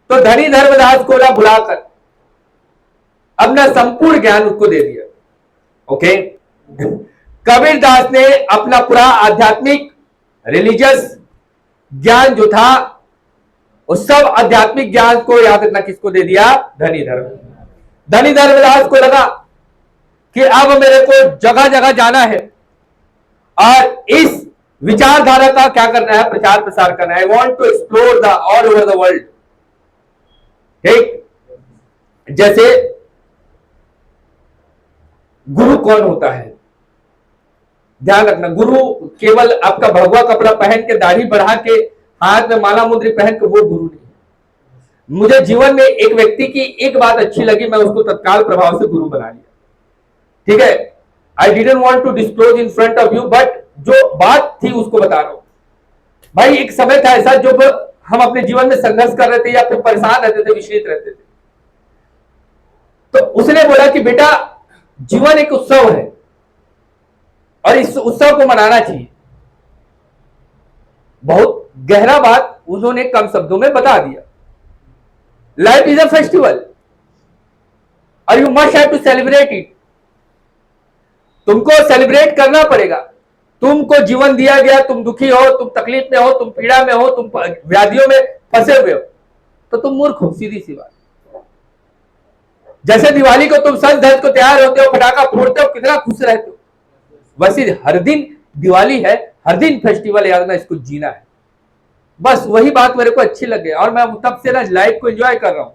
तो धनी धर्मदास को ना बुलाकर अपना संपूर्ण ज्ञान उसको दे दिया। ओके, कबीरदास ने अपना पूरा आध्यात्मिक रिलीजियस ज्ञान जो था, उस सब आध्यात्मिक ज्ञान को याद रखना किसको दे दिया, धनी धर्मदास को लगा कि अब मेरे को जगह जगह जाना है और इस विचारधारा का क्या करना है, प्रचार प्रसार करना है। I want to explore the all over the world. ठीक, जैसे गुरु कौन होता है, ध्यान रखना, गुरु केवल आपका भगवा कपड़ा पहन के, दाढ़ी बढ़ा के, हाथ में माला मुद्री पहन के, वो गुरु नहीं। मुझे जीवन में एक व्यक्ति की एक बात अच्छी लगी, मैं उसको तत्काल प्रभाव से गुरु बना लिया। ठीक है, I didn't want to disclose in front of you, but जो बात थी उसको बता रहा हूं। भाई एक समय था ऐसा जब हम अपने जीवन में संघर्ष कर रहे थे या फिर परेशान रहते थे, विचलित रहते थे, तो उसने बोला कि बेटा जीवन एक उत्सव है और इस उत्सव को मनाना चाहिए। बहुत गहरा बात उन्होंने कम शब्दों में बता दिया। लाइफ इज अ फेस्टिवल और you must have to celebrate it. तुमको सेलिब्रेट करना पड़ेगा। तुमको जीवन दिया गया, तुम दुखी हो, तुम तकलीफ में हो, तुम पीड़ा में हो, तुम व्याधियों में फंसे हुए हो, तो तुम मूर्ख हो, सीधी सी बात। जैसे दिवाली को तुम सज धज को तैयार होते हो, पटाखा फोड़ते हो, कितना खुश रहते हो, वैसे हर दिन दिवाली है, हर दिन फेस्टिवल याद ना, इसको जीना है। बस वही बात मेरे को अच्छी लगे और मैं तब से ना लाइफ को एंजॉय कर रहा हूं।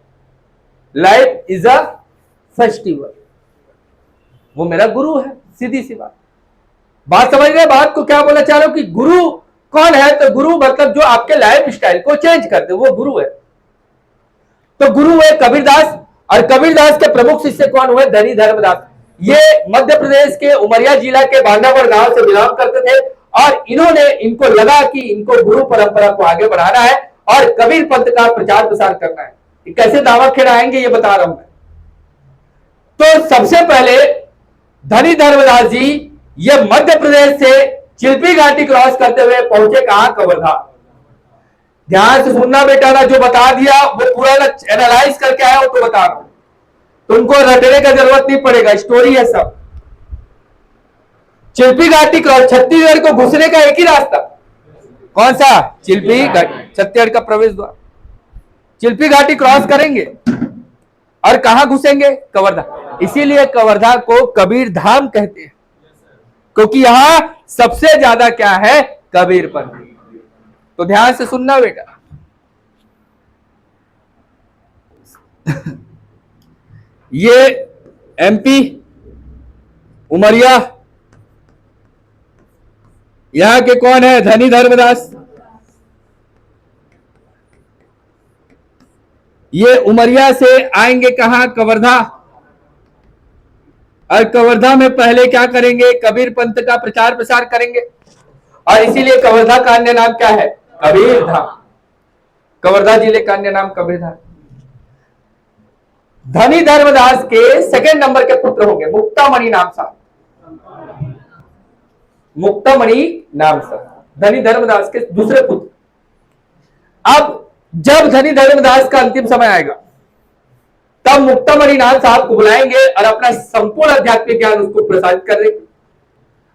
लाइफ इज अ फेस्टिवल, वो मेरा गुरु है, सीधी सी बात समझ रहे? बात को क्या बोला चाह रहा हूं कि गुरु कौन है, तो गुरु मतलब जो आपके लाइफ स्टाइल को चेंज कर दे, वो गुरु है। तो गुरु है कबीरदास, और कबीरदास के प्रमुख शिष्य कौन हुए, धनी धर्मदास। ये मध्य प्रदेश के उमरिया जिला के बांधावड़ गांव से बिलोंग करते थे और इनको लगा कि इनको गुरु परंपरा को आगे बढ़ाना है और कबीर पंथ का प्रचार प्रसार करना है। कैसे दावा खिलाएंगे ये बता रहा हूं मैं। तो सबसे पहले धनी धर्मदास जी ये मध्य प्रदेश से चिल्पी घाटी क्रॉस करते हुए पहुंचे कहां, कवर्धा। ध्यान से सुनना बेटा, ना जो बता दिया वो पूरा एनालाइज करके आया हो तो बता रहा हूं, तुमको रटने का जरूरत नहीं पड़ेगा, स्टोरी है सब। चिल्पी घाटी क्रॉस, छत्तीसगढ़ को घुसने का एक ही रास्ता, कौन सा, चिल्पी घाटी, छत्तीसगढ़ का प्रवेश द्वार। चिल्पी घाटी क्रॉस करेंगे और कहां घुसेंगे, कवर्धा। इसीलिए कवर्धा को कबीर धाम कहते हैं, क्योंकि यहां सबसे ज्यादा क्या है, कबीर पंथ। तो ध्यान से सुनना बेटा। ये एमपी उमरिया, यहां के कौन है, धनी धर्मदास। ये उमरिया से आएंगे कहां, कवर्धा, और कवर्धा में पहले क्या करेंगे, कबीर पंथ का प्रचार प्रसार करेंगे। और इसीलिए कवर्धा का अन्य नाम क्या है, कबीर धाम। कवर्धा जिले का अन्य नाम कबीर धाम। धनी धर्मदास के सेकंड नंबर के पुत्र होंगे मुक्तामणि नाम साहब, मुक्तामणि नाम साहब, धनी धर्मदास के दूसरे पुत्र। अब जब धनी धर्मदास का अंतिम समय आएगा तब मुक्तामणि नाम साहब को बुलाएंगे और अपना संपूर्ण आध्यात्मिक ज्ञान उसको प्रसारित कर देंगे।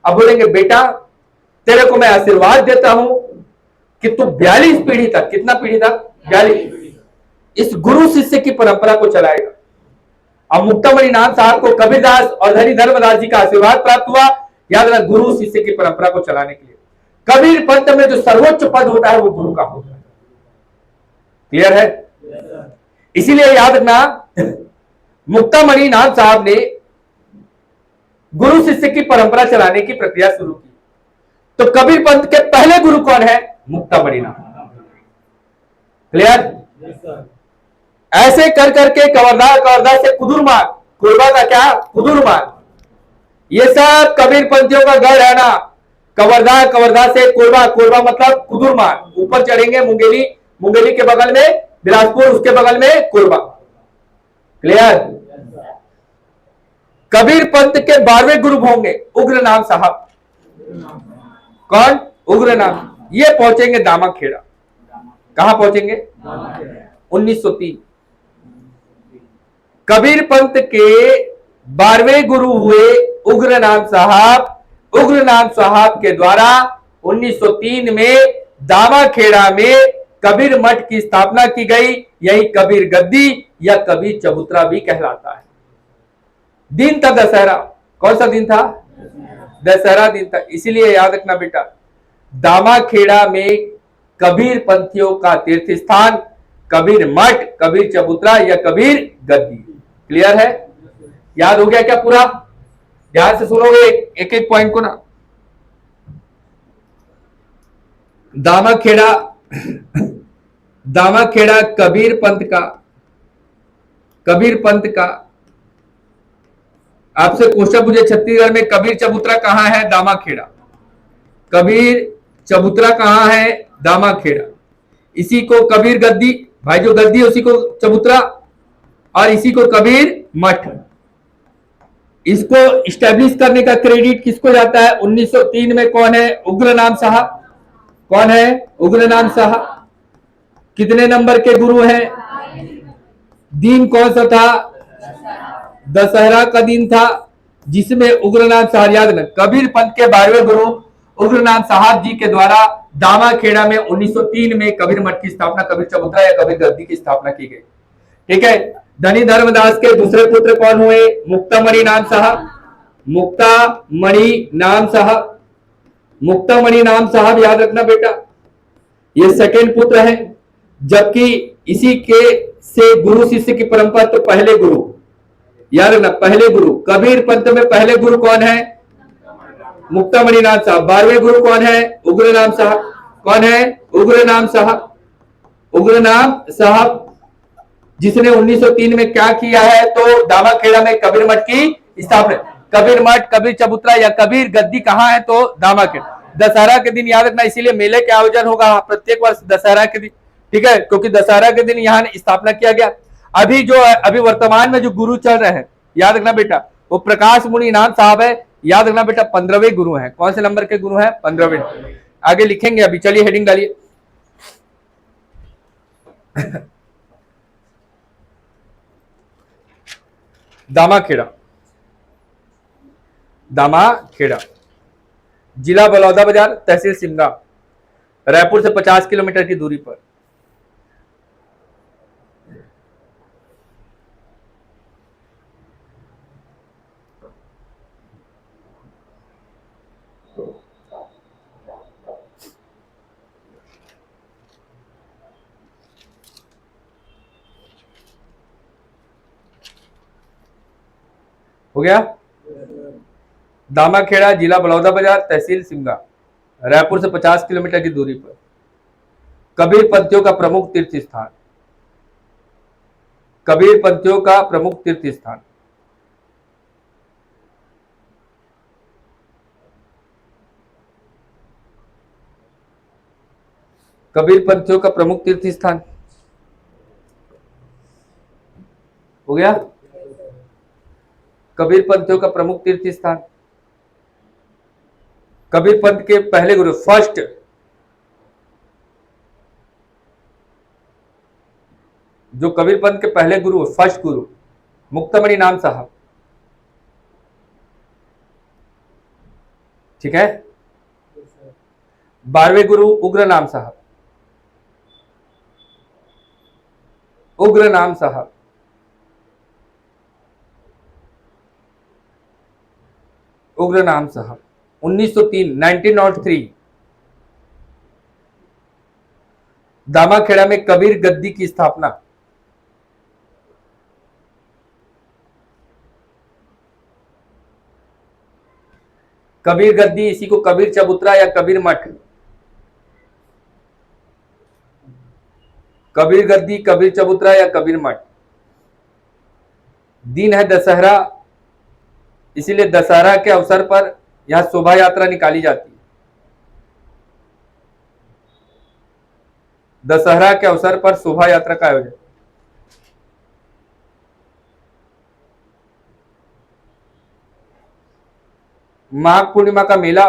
अब बोलेंगे बेटा तेरे को मैं आशीर्वाद देता हूं कि तू 42 पीढ़ी तक, कितना पीढ़ी तक, इस गुरु शिष्य की परंपरा को चलाएगा। अब मुक्तामणि नाथ साहब को कबीरदास और धनी धर्मदास जी का आशीर्वाद प्राप्त हुआ, याद रखना, गुरु शिष्य की परंपरा को चलाने के लिए। कबीर पंथ में जो सर्वोच्च पद होता है वो गुरु का होता है। क्लियर है? इसीलिए याद रखना, मुक्तामणि नाथ साहब ने गुरु शिष्य की परंपरा चलाने की प्रक्रिया शुरू की। तो कबीर पंथ के पहले गुरु कौन है? मुक्तामणि नाथ। क्लियर? ऐसे कर करके कवर्धा से कुदुरमान, कोरबा का क्या? कुदुरमान, ये सब कबीर पंथियों का गढ़ है ना। कवर्धा से कोरबा, कोरबा मतलब कुदुरमान, ऊपर चढ़ेंगे मुंगेली, मुंगेली के बगल में बिलासपुर, उसके बगल में कोरबा। क्लियर? कबीर पंथ के 12वें गुरु होंगे उग्र नाम साहब। कौन? उग्र नाम। ये पहुंचेंगे दामाखेड़ा। कहां पहुंचेंगे? 1903। कबीर पंथ के 12वें गुरु हुए उग्र नाम साहब। उग्र नाम साहब के द्वारा 1903 में दामाखेड़ा में कबीर मठ की स्थापना की गई। यही कबीर गद्दी या कबीर चबूतरा भी कहलाता है। दिन था दशहरा। कौन सा दिन था? दशहरा दिन था। इसीलिए याद रखना बेटा, दामाखेड़ा में कबीर पंथियों का तीर्थ स्थान कबीर मठ, कबीर चबूतरा या कबीर गद्दी। क्लियर है? याद हो गया क्या पूरा? ध्यान से सुनोगे एक एक पॉइंट को ना। दामाखेड़ा, दामाखेड़ा कबीर पंथ का, कबीर पंथ का आपसे क्वेश्चन पूछे छत्तीसगढ़ में कबीर चबूतरा कहां है? दामाखेड़ा। कबीर चबूतरा कहां है? दामाखेड़ा। इसी को कबीर गद्दी, भाई जो गद्दी उसी को चबूतरा, और इसी को कबीर मठ। इसको इस्टेब्लिश करने का क्रेडिट किसको जाता है? 1903 में कौन है? उग्र नाम साहब। कौन है? उग्र नाम साहब। कितने नंबर के गुरु हैं? दिन कौन सा था? दशहरा का दिन था, जिसमें उग्रनाथ साहब, याद रखना, कबीर पंथ के 12वें गुरु उग्रनाथ साहब जी के द्वारा दामाखेड़ा में 1903 में कबीर मठ की स्थापना, कबीर चबूतरा या कबीर गद्दी की स्थापना की गई। ठीक है? धनी धर्मदास के दूसरे पुत्र कौन हुए? मुक्तामणि नाम साहब। मुक्तामणि नाम साहब, मुक्तामणि नाम साहब, याद रखना बेटा, ये सेकंड पुत्र है। जबकि इसी के से गुरु शिष्य की परंपरा, तो पहले गुरु, याद रखना, पहले गुरु कबीर पंथ में पहले गुरु कौन है? मुक्तामणि नाथ साहब। 12वें गुरु कौन है? उग्र नाम साहब। कौन है? उग्र नाम साहब। उग्र नाम साहब, जिसने 1903 में क्या किया है? तो दामाखेड़ा में कबीर मठ की स्थापना। कबीर मठ, कबीर चबूतरा या कबीर गद्दी कहां है? तो दामाखेड़ा। दशहरा के दिन, याद रखना, इसीलिए मेले का आयोजन होगा प्रत्येक वर्ष दशहरा के दिन। ठीक है? क्योंकि दशहरा के दिन यहाँ स्थापना किया गया। अभी जो है, अभी वर्तमान में जो गुरु चल रहे हैं, याद रखना बेटा, वो प्रकाश मुनि नाथ साहब है। याद रखना बेटा, 15वें गुरु हैं। कौन से नंबर के गुरु हैं? 15वें। आगे लिखेंगे अभी, चलिए हेडिंग डालिए। दामाखेड़ा, दामाखेड़ा जिला बलौदाबाजार, तहसील सिमगा, रायपुर से 50 किलोमीटर की दूरी पर। हो गया? दामाखेड़ा जिला बलौदाबाजार, तहसील सिमगा, रायपुर से 50 किलोमीटर की दूरी पर। कबीर पंथियों का प्रमुख तीर्थ स्थान, कबीर पंथियों का प्रमुख तीर्थ स्थान। कबीर पंथियों का प्रमुख तीर्थ स्थान। हो गया? कबीर पंथियों का प्रमुख तीर्थ स्थान। कबीर पंथ के पहले गुरु, फर्स्ट, जो कबीर पंथ के पहले गुरु, फर्स्ट गुरु मुक्तामणि नाम साहब। ठीक है? 12वें गुरु उग्र नाम साहब। उग्र नाम साहब, उग्र नाम साहब 1903, 1903। दामाखेड़ा में कबीर गद्दी की स्थापना। कबीर गद्दी, इसी को कबीर चबूतरा या कबीर मठ। कबीर गद्दी, कबीर चबूतरा या कबीर मठ। दिन है दशहरा, इसीलिए दशहरा के अवसर पर यहां शोभा यात्रा निकाली जाती है। दशहरा के अवसर पर शोभा यात्रा का आयोजन। माघ पूर्णिमा का मेला।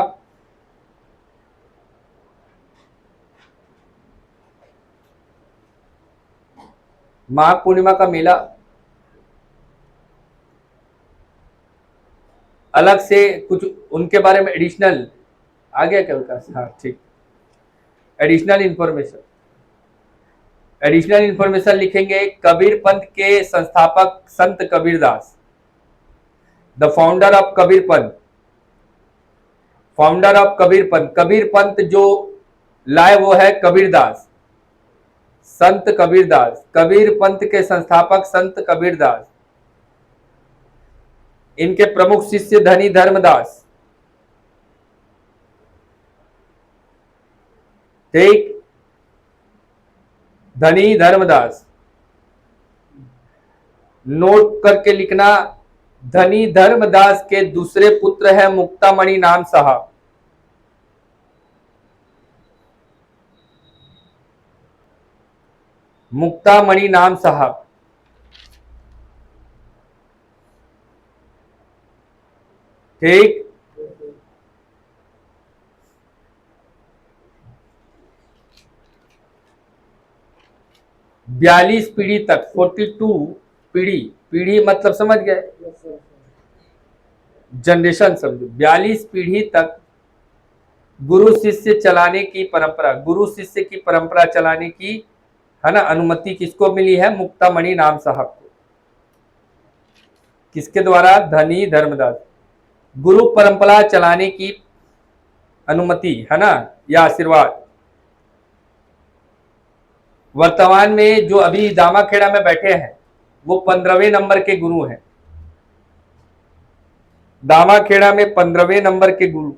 माघ पूर्णिमा का मेला अलग से कुछ उनके बारे में एडिशनल आ गया क्या विकास? हाँ ठीक। एडिशनल इंफॉर्मेशन, एडिशनल इंफॉर्मेशन लिखेंगे। कबीर पंथ के संस्थापक संत Kabirdas, the founder of Kabir Panth, founder of Kabir Panth. Kabir Panth जो लाए वो है कबीरदास, संत कबीरदास। कबीर पंथ के संस्थापक संत कबीरदास। इनके प्रमुख शिष्य धनी धर्मदास। ठीक, धनी धर्मदास। नोट करके लिखना, धनी धर्मदास के दूसरे पुत्र है मुक्तामणि नाम साहब। मुक्तामणि नाम साहब। ठीक, बयालीस पीढ़ी तक, 42 पीढ़ी। पीढ़ी मतलब समझ गए, जनरेशन समझो। 42 पीढ़ी तक गुरु शिष्य चलाने की परंपरा, गुरु शिष्य की परंपरा चलाने की है ना अनुमति किसको मिली है? मुक्तामणि नाम साहब को। किसके द्वारा? धनी धर्मदास। गुरु परंपरा चलाने की अनुमति है ना, या आशीर्वाद। वर्तमान में जो अभी दामाखेड़ा में बैठे हैं वो 15वें नंबर के गुरु हैं। दामाखेड़ा में 15वें नंबर के गुरु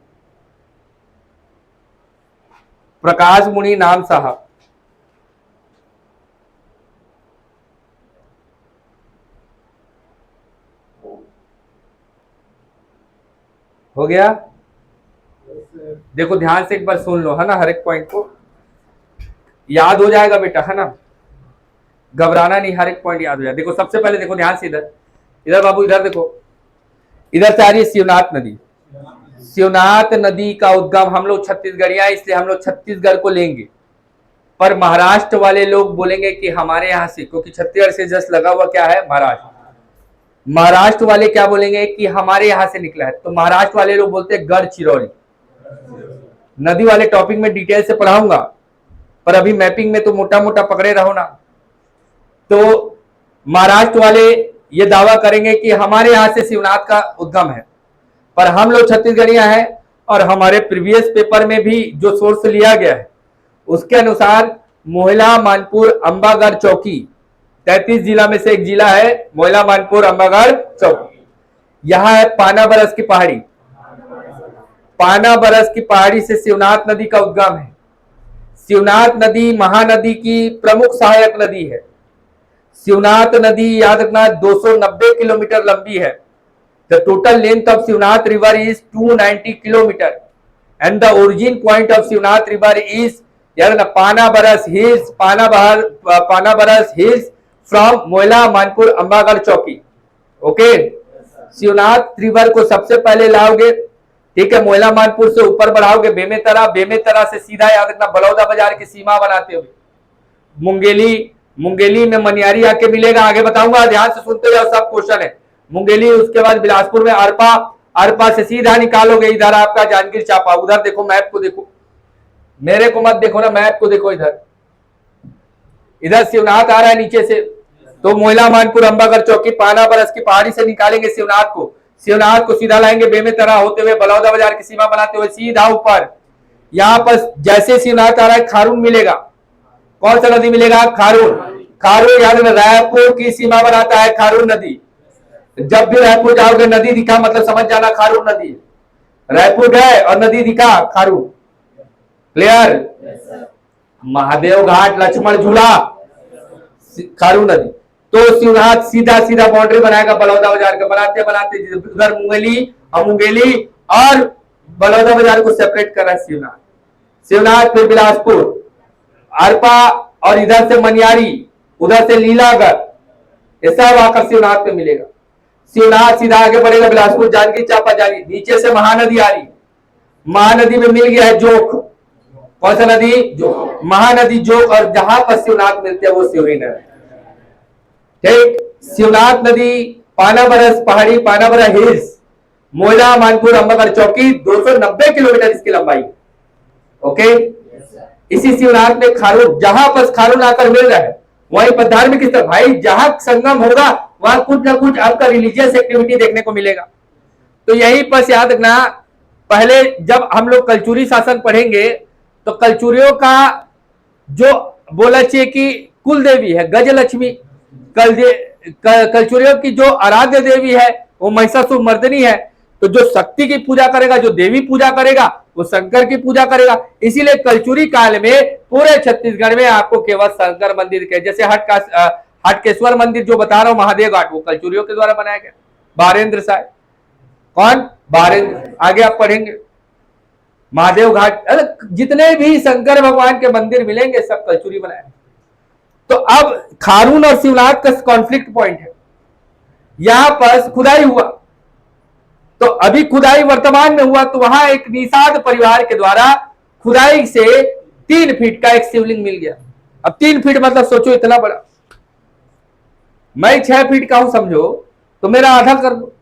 प्रकाश मुनि नाम साहब। हो गया? देखो ध्यान से एक बार सुन लो है ना, हर एक पॉइंट को याद हो जाएगा बेटा, है ना, घबराना नहीं, हर एक पॉइंट याद हो जाएगा। देखो सबसे पहले देखो ध्यान से, इधर इधर बाबू, इधर देखो, इधर से आ रही है शिवनाथ नदी। शिवनाथ नदी का उद्गम, हम लोग छत्तीसगढ़िया इसलिए हम लोग छत्तीसगढ़ को लेंगे, पर महाराष्ट्र वाले लोग बोलेंगे कि हमारे यहाँ से, क्योंकि छत्तीसगढ़ से जस्ट लगा हुआ क्या है? महाराष्ट्र। महाराष्ट्र वाले क्या बोलेंगे कि हमारे यहां से निकला है, तो महाराष्ट्र वाले लोग बोलते हैं गढ़चिरौली। नदी वाले टॉपिक में डिटेल से पढ़ाऊंगा, पर अभी मैपिंग में तो मोटा मोटा पकड़े रहो ना। तो महाराष्ट्र वाले ये दावा करेंगे कि हमारे यहां से शिवनाथ का उद्गम है, पर हम लोग छत्तीसगढ़िया हैं और हमारे प्रीवियस पेपर में भी जो सोर्स लिया गया है उसके अनुसार मोहला मानपुर अंबागढ़ चौकी, 33 जिला में से एक जिला है मोहला मानपुर अंबागढ़ चौकी। यहां है पाना बरस की पहाड़ी, पाना बरस की पहाड़ी से शिवनाथ नदी का उद्गम है। शिवनाथ नदी महानदी की प्रमुख सहायक नदी है। शिवनाथ नदी याद रखना 290 किलोमीटर लंबी है। The total length of Shivnath river is 290 kilometre and the origin point of Shivnath river is याद रखना पाना बरस हिल्स, पाना बरस हिल्स फ्रॉम मोहला मानपुर अंबागढ़ चौकी। ओके, शिवनाथ रिवर को सबसे पहले लाओगे, ठीक है, मोहला मानपुर से ऊपर बढ़ाओगे बेमेतरा, बेमेतरा से सीधा याद रखना बलौदा बाजार की सीमा बनाते हुए मुंगेली, मुंगेली में मनियारी आके मिलेगा, आगे बताऊंगा, ध्यान से सुनते जाओ, सब क्वेश्चन है। मुंगेली, उसके बाद बिलासपुर में अरपा, अरपा से सीधा निकालोगे इधर आपका जांजगीर चांपा। उधर देखो मैप को, देखो मेरे को मत देखो ना, मैप को देखो, इधर इधर शिवनाथ आ रहा है नीचे से, तो मोइला, मानपुर, अंबागढ़ चौकी, पाना बरस की पहाड़ी से निकालेंगे शिवनाथ को, शिवनाथ को सीधा लाएंगे बेमेतरा होते हुए बलौदा बाजार की सीमा बनाते हुए सीधा ऊपर। यहां पर जैसे शिवनाथ आ रहा है खारून मिलेगा, कौन सा नदी मिलेगा? खारून। खारून याद में रायपुर की सीमा बनाता है खारून नदी। जब भी रायपुर जाओगे नदी दिखा मतलब समझ जाना खारून नदी। रायपुर गए और नदी दिखा खारून। क्लियर? महादेव घाट, लक्ष्मण झूला, खारून नदी। तो शिवनाथ सीधा सीधा बाउंड्री बनाएगा बलौदा बाजार का, बनाते बनाते उधर मुंगेली और बलौदा बाजार को सेपरेट कर रहा है शिवनाथ। शिवनाथ फिर बिलासपुर, अरपा और इधर से मनियारी, उधर से लीलागढ़, ये सब आकर शिवनाथ पे मिलेगा। शिवनाथ सीधा आगे बढ़ेगा बिलासपुर, जांजगीर चांपा जाएगी, नीचे से महानदी आ रही, महानदी में मिल गया है जोक। कौन सा नदी? जोक। महानदी जोक, और जहां पर शिवनाथ मिलते हैं वो शिवरी नदी। ठीक, शिवनाथ नदी, पाना बरस पहाड़ी, पाना बरस हिल्स, मोइला, मानपुर, अंबागढ़ चौकी, 290 किलोमीटर इसकी लंबाई। ओके, इसी शिवनाथ में खारून, जहां पर खारून आकर मिल रहा है वहीं पर धार्मिक स्थल, भाई जहां संगम होगा वहां कुछ ना कुछ आपका रिलीजियस एक्टिविटी देखने को मिलेगा। तो यही पर याद रखना, पहले जब हम लोग कलचुरी शासन पढ़ेंगे तो कलचुरियों का जो बोला चाहिए कि कुल देवी है गजलक्ष्मी, कलचुरियों की जो आराध्य देवी है वो महिषासुर मर्दिनी है। तो जो शक्ति की पूजा करेगा, जो देवी पूजा करेगा वो शंकर की पूजा करेगा। इसीलिए कलचुरी काल में पूरे छत्तीसगढ़ में आपको केवल शंकर मंदिर के, जैसे हटकेश्वर मंदिर जो बता रहा हूं महादेव घाट, वो कलचुरियों के द्वारा बनाया गया। बारेंद्र साहब, कौन? बारेंद्र। आगे आप पढ़ेंगे महादेव घाट, जितने भी शंकर भगवान के मंदिर मिलेंगे सब कलचुरी बनाए। तो अब खारून और शिवनाथ का कॉन्फ्लिक्ट पॉइंट है, यहां पर खुदाई हुआ। तो अभी खुदाई वर्तमान में हुआ तो वहां एक निषाद परिवार के द्वारा खुदाई से 3 फीट का एक शिवलिंग मिल गया। अब 3 फीट मतलब सोचो इतना बड़ा, मैं 6 फीट का हूं समझो, तो मेरा आधा कर दो।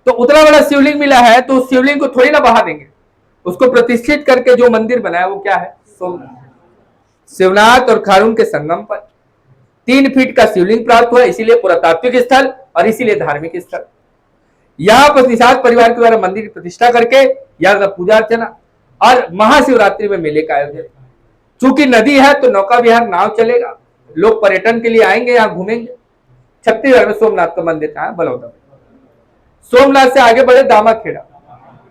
तो उतना बड़ा शिवलिंग मिला है तो उस शिवलिंग को थोड़ी ना बढ़ा देंगे, उसको प्रतिष्ठित करके जो मंदिर बनाया वो क्या है? शिवनाथ और खारून के संगम पर 3 फीट का शिवलिंग प्राप्त हुआ, इसीलिए पुरातात्विक स्थल और इसीलिए धार्मिक स्थल। यहां पर निषाद परिवार के द्वारा मंदिर की प्रतिष्ठा करके यहाँ पूजा अर्चना और महाशिवरात्रि में मेले का आयोजन। चूंकि नदी है तो नौका विहार, नाव चलेगा, लोग पर्यटन के लिए आएंगे, यहाँ घूमेंगे। छत्तीसगढ़ में सोमनाथ का मंदिर कहाँ है? बलौदा। सोमनाथ से आगे बढ़े दामाखेड़ा,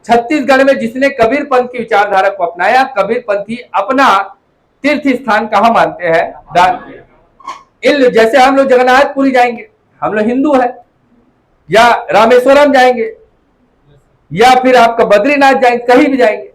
छत्तीसगढ़ में जिसने कबीर पंथ की विचारधारा को अपनाया, कबीर पंथी अपना तीर्थ स्थान कहां मानते हैं? जैसे हम लोग जगन्नाथपुरी जाएंगे, हम लोग हिंदू है, या रामेश्वरम जाएंगे, या फिर आपका बद्रीनाथ जाएंगे, कहीं भी जाएंगे,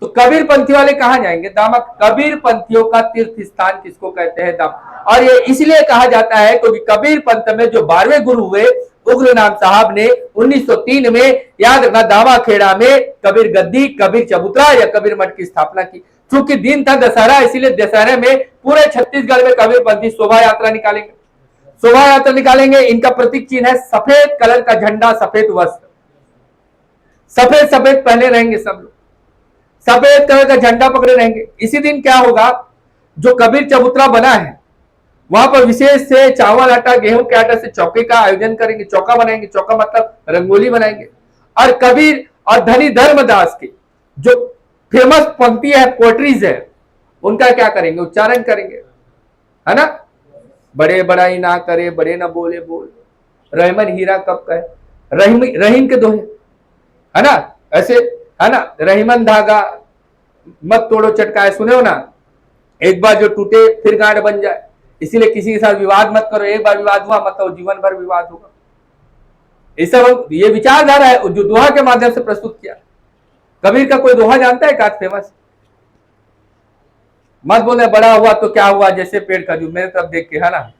तो कबीर पंथी वाले कहां जाएंगे? दामा। कबीर पंथियों का तीर्थ स्थान किसको कहते हैं? दाम। और ये इसलिए कहा जाता है क्योंकि कबीर पंथ में जो 12वें गुरु हुए उग्रनाम साहब ने 1903 में, याद रखना, दामाखेड़ा में कबीर गद्दी, कबीर चबूतरा या कबीर मठ की स्थापना की। चूंकि दिन था दशहरा, इसीलिए दशहरे में पूरे छत्तीसगढ़ में कबीर पंथी शोभा यात्रा निकालेंगे। शोभा यात्रा निकालेंगे, इनका प्रतीक चिन्ह है सफेद कलर का झंडा, सफेद वस्त्र, सफेद सफेद पहने रहेंगे सब लोग, सफेद कलर का झंडा पकड़े रहेंगे। इसी दिन क्या होगा, जो कबीर चबूतरा बना है वहां पर विशेष से चावल आटा, गेहूं के आटा से चौके का आयोजन करेंगे, चौका बनाएंगे, चौका मतलब रंगोली बनाएंगे। और कबीर और धनी धर्मदास की जो फेमस पंक्ति है, पोएट्रीज है, उनका क्या करेंगे? उच्चारण करेंगे, है ना? बड़े बड़ाई ना करे, बड़े ना बोले बोल, रहमन हीरा कब कहे, रहीम के दोहे, है ना? ऐसे, है ना? रहीमन धागा मत तोड़ो चटकाए, सुने हो ना? एक बार जो टूटे फिर गांठ बन जाए, इसीलिए किसी के साथ विवाद मत करो, एक बार विवाद हुआ मतलब जीवन भर विवाद होगा। ये सब ये विचारधारा है जो दोहा के माध्यम से प्रस्तुत किया। कबीर का कोई दोहा जानता है का फेमस? मत बोले बड़ा हुआ तो क्या हुआ, जैसे पेड़ का जो मेरे तरफ देख के, है ना?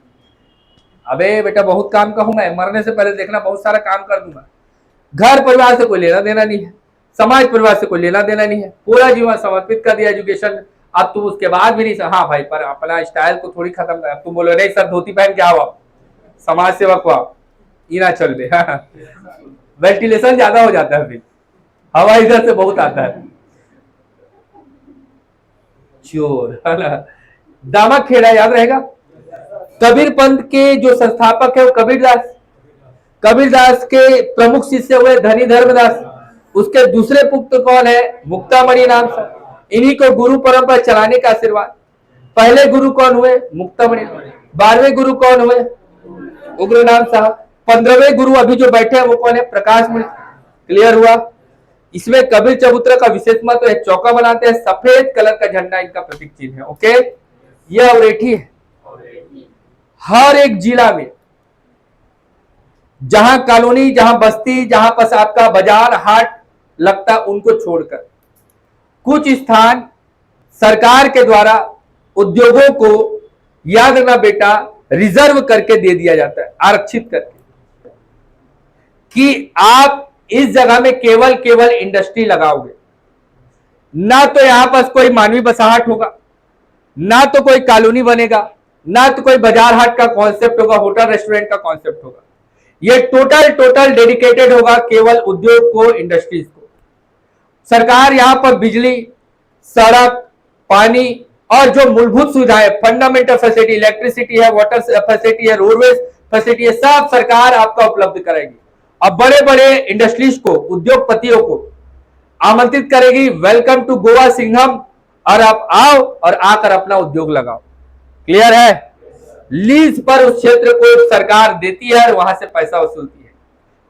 अबे बेटा बहुत काम का हूं मैं, मरने से पहले देखना बहुत सारा काम कर दूंगा। घर परिवार से कोई लेना देना नहीं है, समाज परिवार से कोई लेना देना नहीं है, पूरा जीवन समर्पित कर दिया एजुकेशन। अब तुम उसके बाद भी नहीं, हाँ भाई पर अपना स्टाइल को थोड़ी खत्म कर, तुम बोलो नहीं सर धोती पहन के आओ, समाज सेवक हुआ इना चल दे, वेंटिलेशन ज्यादा हो जाता है, फिर हवा इधर से बहुत आता है। चोर, है ना? दामाखेड़ा याद रहेगा, कबीर पंथ के जो संस्थापक है वो कबीरदास के प्रमुख शिष्य हुए धनी धर्मदास। उसके दूसरे पुत्र कौन है? मुक्तामणि नाम से। इन्हीं को गुरु परंपरा चलाने का आशीर्वाद। पहले गुरु कौन हुए? मुक्तामणि। 12वें गुरु कौन हुए? उग्रनाम साहब। 15वें गुरु अभी जो बैठे हैं वो कौन है? प्रकाश मुनि। क्लियर हुआ? इसमें कबीर चबूतरा का विशेष महत्व है। चौका बनाते हैं, सफेद कलर का झंडा इनका प्रतीक चिन्ह है। ओके, यह अवरेठी है। हर एक जिला में जहां कॉलोनी, जहां बस्ती, जहां पर आपका बाजार हाट लगता, उनको छोड़कर कुछ स्थान सरकार के द्वारा उद्योगों को, याद रखना बेटा, रिजर्व करके दे दिया जाता है, आरक्षित करके, कि आप इस जगह में केवल इंडस्ट्री लगाओगे। ना तो यहां पर कोई मानवीय बसाहट होगा, ना तो कोई कॉलोनी बनेगा, ना तो कोई बाजार हाट का कॉन्सेप्ट होगा, होटल रेस्टोरेंट का कॉन्सेप्ट होगा। ये टोटल डेडिकेटेड होगा केवल उद्योग को, इंडस्ट्रीज को। सरकार यहां पर बिजली, सड़क, पानी और जो मूलभूत सुविधाएं, फंडामेंटल फैसिलिटी, इलेक्ट्रिसिटी है, वाटर फैसिलिटी है, रोडवेज फैसिलिटी है, सब सरकार आपका उपलब्ध कराएगी। अब बड़े बड़े इंडस्ट्रीज को, उद्योगपतियों को आमंत्रित करेगी, वेलकम टू गोवा सिंघम, और आप आओ और आकर अपना उद्योग लगाओ। क्लियर है? लीज पर उस क्षेत्र को सरकार देती है और वहां से पैसा वसूलती है।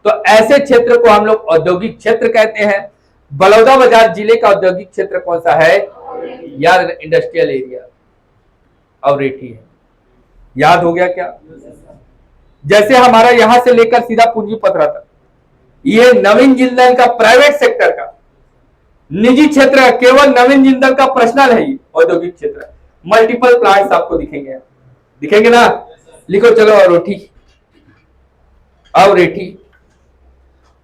तो ऐसे क्षेत्र को हम लोग औद्योगिक क्षेत्र कहते हैं। बलौदाबाजार जिले का औद्योगिक क्षेत्र कौन सा है? याद, इंडस्ट्रियल एरिया, अवरेठी है। याद हो गया क्या? जैसे हमारा यहां से लेकर सीधा पूंजीपत्र तक, ये नवीन जिंदल का प्राइवेट सेक्टर का निजी क्षेत्र है, केवल नवीन जिंदल का पर्सनल है, ये औद्योगिक क्षेत्र है। मल्टीपल प्लांट्स आपको दिखेंगे ना? लिखो चलो, अवरेठी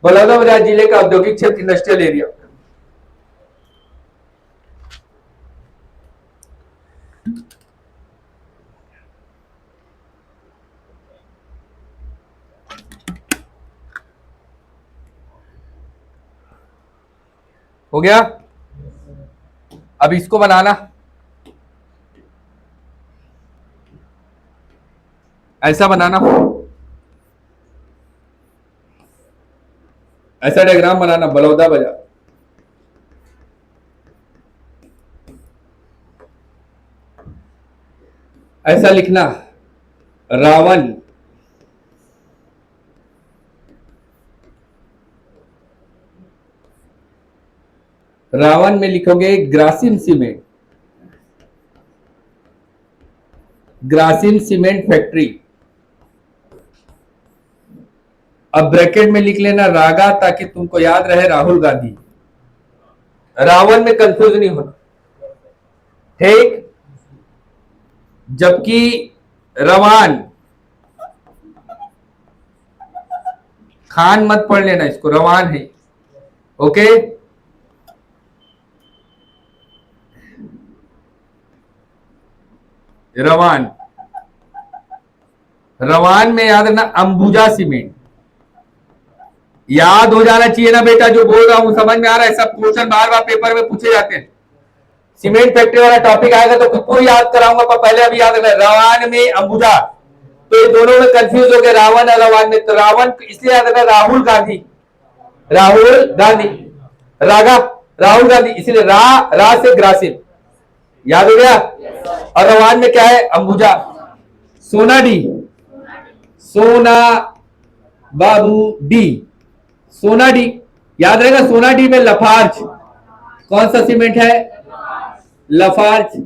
बलौदाबाजार जिले का औद्योगिक क्षेत्र, इंडस्ट्रियल एरिया। हो गया? अब इसको बनाना, ऐसा बनाना, ऐसा डायग्राम बनाना, बलौदाबाजार। ऐसा लिखना, रावण, रावण में लिखोगे Grasim cement, Grasim cement factory. अब ब्रैकेट में लिख लेना रागा, ताकि तुमको याद रहे राहुल गांधी। रावण में कंफ्यूज नहीं होना, ठीक? जबकि रवान, खान मत पढ़ लेना इसको, रवान है। ओके, रवान, रवान में याद रखना अंबुजा सीमेंट। याद हो जाना चाहिए ना बेटा, जो बोल रहा हूं समझ में आ रहा है? सब क्वेश्चन बार बार पेपर में पूछे जाते हैं। सीमेंट फैक्ट्री वाला टॉपिक आएगा तो खुद को याद कराऊंगा, पर पहले अभी याद रखना, रवान में अंबुजा। तो ये दोनों में कंफ्यूज हो गए, रावण और रवान में। तो रावण इसलिए याद रखना राहुल गांधी, राहुल गांधी, रागा राहुल गांधी, इसलिए रा से ग्रासिम। याद हो गया? और रवान में क्या है? अंबुजा। सोनाडी, सोना बाबू डी, सोनाडी। याद रहेगा, सोनाडी में लफार्ज, कौन सा सीमेंट है? लफार्ज।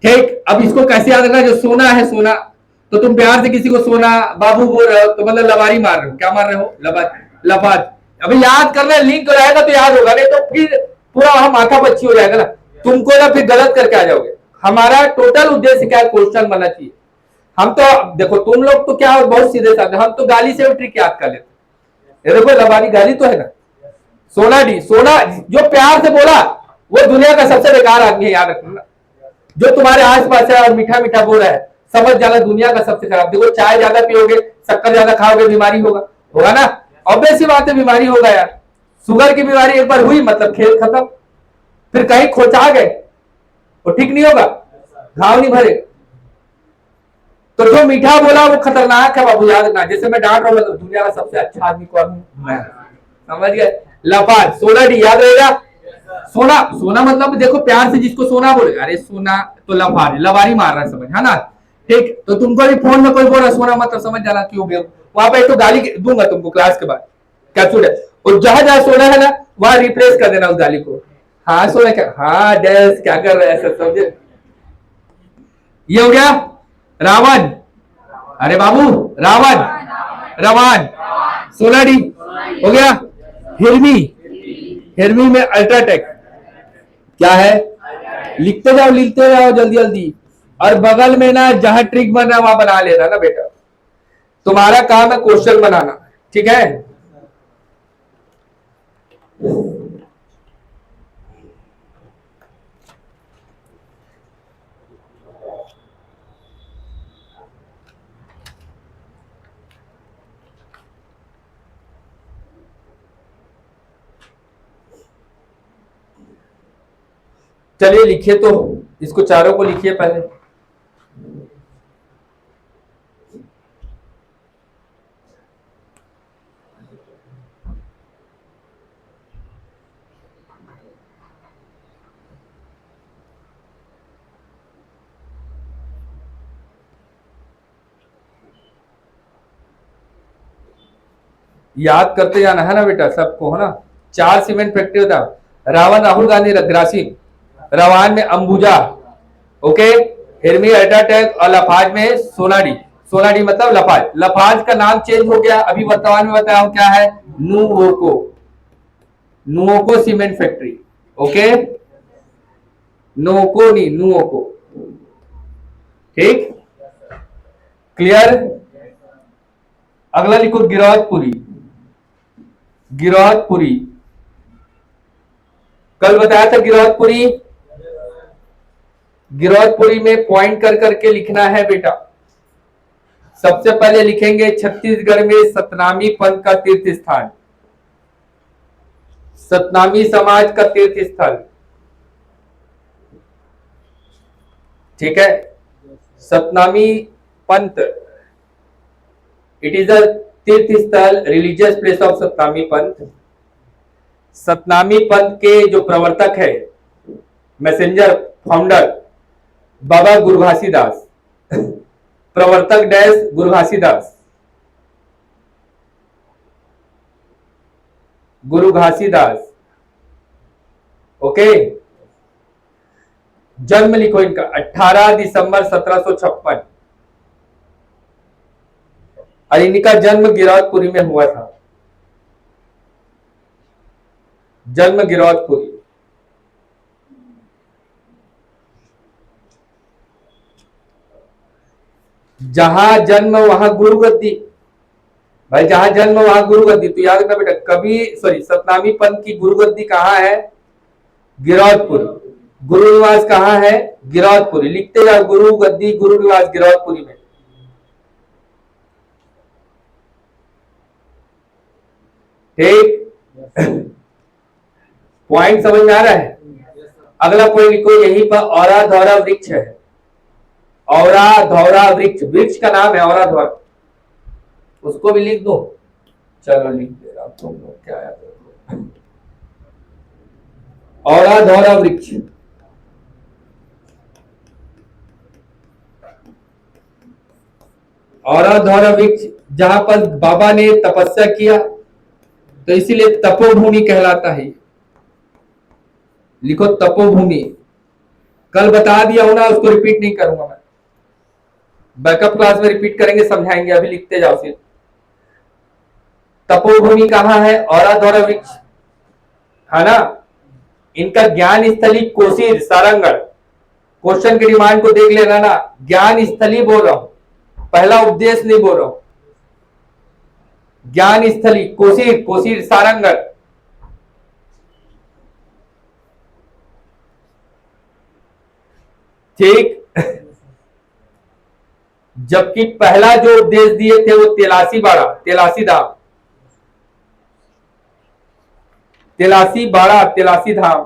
ठीक, अब इसको कैसे याद रखना? जो सोना है, सोना, तो तुम प्यार से किसी को सोना बाबू बोल रहे हो तो मतलब लवारी मार रहे हो। क्या मार रहे हो? लफार्ज। अभी याद करना, लिंक रहेगा तो याद होगा, नहीं तो फिर पूरा वहां माथा पच्ची हो जाएगा ना, तुमको ना फिर गलत करके आ जाओगे। हमारा टोटल उद्देश्य क्या है? क्वेश्चन बनना चाहिए। हम तो देखो, तुम लोग तो क्या बहुत सीधे साधे, हम तो गाली से भी ट्रिक याद कर लेते। देखो, लबारी गाली तो है ना। सोना डी, सोना जो प्यार से बोला वो दुनिया का सबसे बेकार आदमी है, याद रखना। जो तुम्हारे आसपास है और मीठा मीठा बोल रहा है, समझ जाना दुनिया का सबसे खराब। देखो, चाय ज्यादा पियोगे, शक्कर ज्यादा खाओगे, बीमारी होगा ना, ऑब्वियस सी बात है, बीमारी होगा यार। शुगर की बीमारी एक बार हुई मतलब खेल खत्म, फिर कहीं खोचा गए वो ठीक नहीं होगा, घाव नहीं भरे। तो जो मीठा बोला वो खतरनाक है बाबू, याद रखना। जैसे मैं डांट रहा हूँ, मतलब दुनिया का सबसे अच्छा आदमी कौन हूँ मैं, समझ गए? लफाज, 16D याद रहेगा। सोना, सोना मतलब देखो प्यार से जिसको सोना बोले, अरे सोना तो लफाज, लवारी मार रहा है, समझ है ना? ठीक, तो तुमको भी फोन में कोई बोल रहा सोना मतलब समझ जाना क्यों गए, वहां पे एक तो गाली दूंगा तुमको क्लास के बाद, कैप्सूल है। और जहां जहां सोना है ना वहां रिप्लेस कर देना उस गाली को। हाँ सोना क्या, हाँ डैस क्या कर रहे हैं सब, समझे? ये हो गया रावण, अरे बाबू रावण, रवान, 16D हो गया। हिरनी, हिरनी में अल्ट्राटेक क्या है, लिखते जाओ लिखते जाओ जल्दी जल्दी। और बगल में ना जहां ट्रिक बन रहा है वहां बना लेना ना बेटा, तुम्हारा काम है क्वेश्चन बनाना, ठीक है? चलिए लिखिए, तो इसको चारों को लिखिए पहले। याद करते जाना है ना बेटा सबको, है ना? 4 सीमेंट फैक्ट्री होता, रावण राहुल गांधी ग्रासीम, रवान में अंबुजा, ओके, हिरमी अल्ट्राटेक, और लफाज में सोनाडी। सोनाडी मतलब लफाज, लफाज का नाम चेंज हो गया, अभी वर्तमान में बताया हूं क्या है, Nuvoco, Nuvoco cement factory, okay, नोको नहीं नुवोको, ठीक, क्लियर? अगला लिखो गिरौदपुरी, गिरौदपुरी, कल बताया था गिरौदपुरी, गिरौदपुरी में पॉइंट कर करके लिखना है बेटा। सबसे पहले लिखेंगे छत्तीसगढ़ में सतनामी पंथ का तीर्थ स्थान, सतनामी समाज का तीर्थ स्थल, ठीक है? सतनामी पंथ, इट इज अ तीर्थ स्थल, रिलीजियस प्लेस ऑफ सतनामी पंथ। सतनामी पंथ के जो प्रवर्तक है, मैसेंजर, फाउंडर बाबा गुरु घासीदास, प्रवर्तक डैश गुरु घासीदास, गुरु घासीदास, ओके। जन्म लिखो इनका 18 दिसंबर 1756, और इनका जन्म गिरौदपुरी में हुआ था, जन्म गिरौदपुरी। जहां जन्म वहां गुरु गद्दी, भाई जहां जन्म वहां गुरु गद्दी, तो याद रखना बेटा, कभी सॉरी सतनामी पंथ की गुरु गद्दी कहां है, गिरौदपुरी। गुरु निवास कहां है, गिरौदपुरी, लिखते जाओ गुरु गद्दी गुरु निवास गिरौदपुरी में, ठीक? पॉइंट समझ में आ रहा है? अगला पॉइंट लिखो, यहीं पर औरा धौरा वृक्ष है, औरा धौरा वृक्ष, वृक्ष का नाम है औरा धौरा, उसको भी लिख दो। चलो लिख दे रहा तुम लोग, क्या याद रखो, औरा धौरा वृक्ष, औरा धौरा वृक्ष, जहां पर बाबा ने तपस्या किया, तो इसीलिए तपोभूमि कहलाता है। लिखो तपोभूमि, कल बता दिया हूं ना, उसको रिपीट नहीं करूंगा मैं, बैकअप क्लास में रिपीट करेंगे, समझाएंगे, अभी लिखते जाओ सिर्फ। तपोभूमि कहां है, औरा धौरा वृक्ष, है ना? इनका ज्ञान स्थली कोसीर सारंगढ़, क्वेश्चन की डिमांड को देख लेना ना, ज्ञान स्थली बोल रहा हूं, पहला उपदेश नहीं बोल रहा हूं, ज्ञान स्थली कोसीर, कोसीर सारंगढ़, ठीक। जबकि पहला जो उपदेश दिए थे वो तेलासी बाड़ा, तेलासी धाम, तेलासी बाड़ा, तेलासी धाम,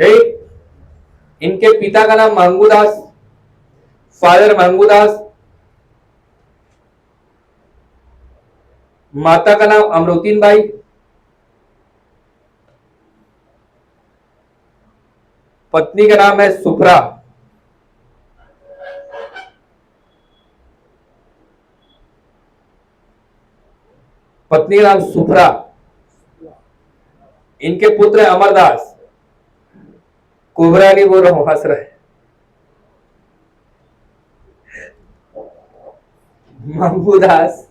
ठीक। इनके पिता का नाम महंगू दास, फादर महंगू दास, माता का नाम अमरोतीन बाई, पत्नी का नाम है सुभ्रा, पत्नी का नाम सुभ्रा। इनके पुत्र है अमरदास, कुबरा नहीं बोल रहा हूं, हंस रहे। महंगू दास,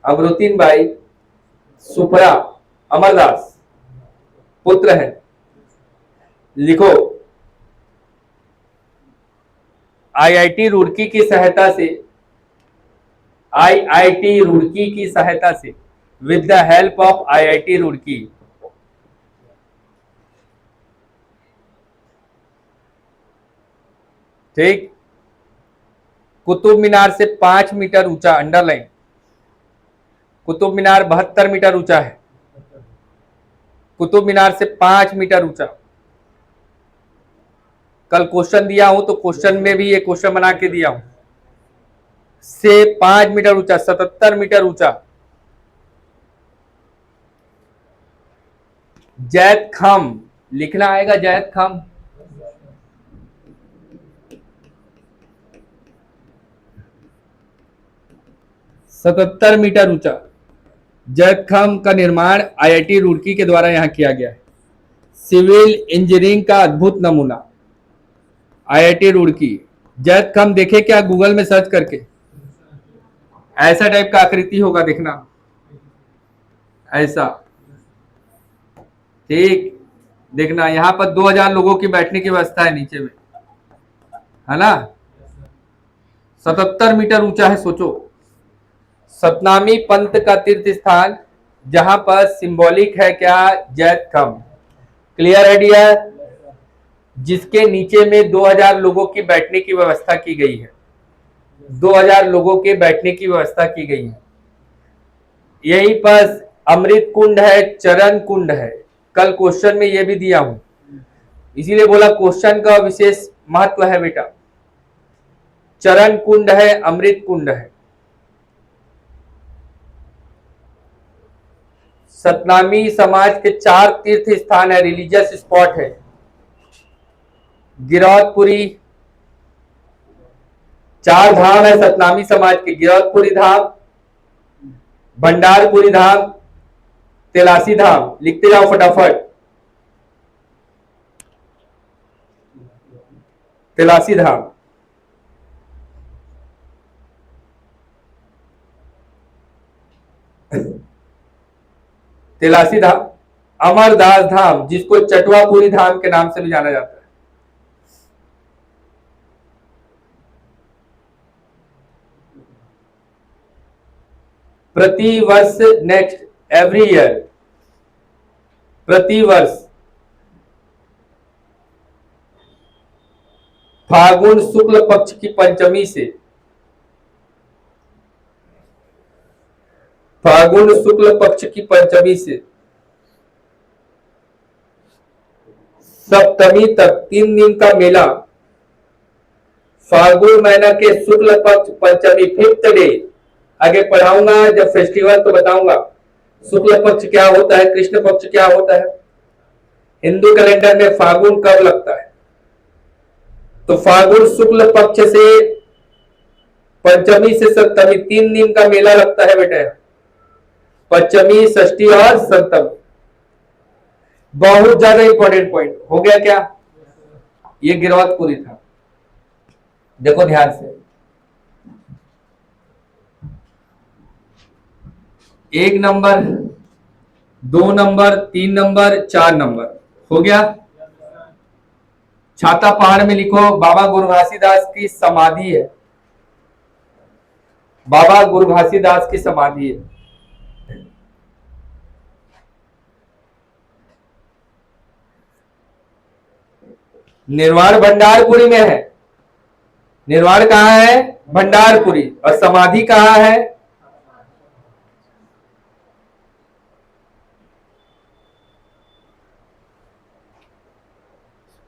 अमरुद्दीन बाई, सुभ्रा, अमरदास पुत्र हैं। लिखो, आईआईटी रुड़की की सहायता से, आईआईटी रुड़की की सहायता से, with the help of IIT Roorkee, ठीक, कुतुब मीनार से 5 मीटर ऊंचा, अंडरलाइन, कुतुब मीनार 72 मीटर ऊंचा है, कुतुब मीनार से 5 मीटर ऊंचा। कल क्वेश्चन दिया हूं तो क्वेश्चन में भी ये क्वेश्चन बना के दिया हूं, से 5 मीटर ऊंचा, 77 मीटर ऊंचा। जैत खम लिखना आएगा, जैत खम, सतहत्तर मीटर ऊंचा। जैत खम का निर्माण आईआईटी रुड़की के द्वारा यहां किया गया है। सिविल इंजीनियरिंग का अद्भुत नमूना, आईआईटी रुड़की। जैत खम देखे क्या गूगल में सर्च करके, ऐसा टाइप का आकृति होगा, देखना ऐसा, ठीक, देखना यहां पर 2000 लोगों की बैठने की व्यवस्था है नीचे में, है ना। 77 मीटर ऊंचा है, सोचो। सतनामी पंथ का तीर्थ स्थान, जहां पर सिंबॉलिक है क्या, जैत खम, क्लियर आइडिया, जिसके नीचे में 2000 लोगों की बैठने की व्यवस्था की गई है, 2000 लोगों के बैठने की व्यवस्था की गई है। यहीं पर अमृत कुंड है, चरण कुंड है, कल क्वेश्चन में यह भी दिया हूं, इसीलिए बोला क्वेश्चन का विशेष महत्व है बेटा। चरण कुंड है, अमृत कुंड है। सतनामी समाज के 4 तीर्थ स्थान है, रिलीजियस स्पॉट है। गिरौदपुरी, 4 धाम है सतनामी समाज के, गिरौदपुरी धाम, भंडारपुरी धाम, तेलासी धाम। लिखते जाओ फटाफट, तेलासी धाम, तेलासी धाम, अमरदास धाम, जिसको चटवापुरी धाम के नाम से भी जाना जाता है। प्रति वर्ष, नेक्स्ट, एवरी ईयर, प्रति वर्ष फागुन शुक्ल पक्ष की पंचमी से, फागुन शुक्ल पक्ष की पंचमी से सप्तमी तक 3 दिन का मेला, फागुन महीना के शुक्ल पक्ष पंचमी, 5th डे, आगे पढ़ाऊंगा जब फेस्टिवल तो बताऊंगा शुक्ल पक्ष क्या होता है, कृष्ण पक्ष क्या होता है, हिंदू कैलेंडर में फागुन कब लगता है। तो फागुन शुक्ल पक्ष से पंचमी से सप्तमी 3 दिन का मेला लगता है बेटा, पंचमी, षष्ठी और सप्तमी। बहुत ज्यादा इंपॉर्टेंट पॉइंट हो गया क्या, ये गिरौदपुरी था, देखो ध्यान से। 1 नंबर, 2 नंबर, 3 नंबर, 4 नंबर हो गया। छाता पहाड़ में लिखो, बाबा गुरु घासीदास की समाधि है, बाबा गुरु घासीदास की समाधि है। निर्वाण भंडारपुरी में है, निर्वाण कहां है, भंडारपुरी, और समाधि कहां है,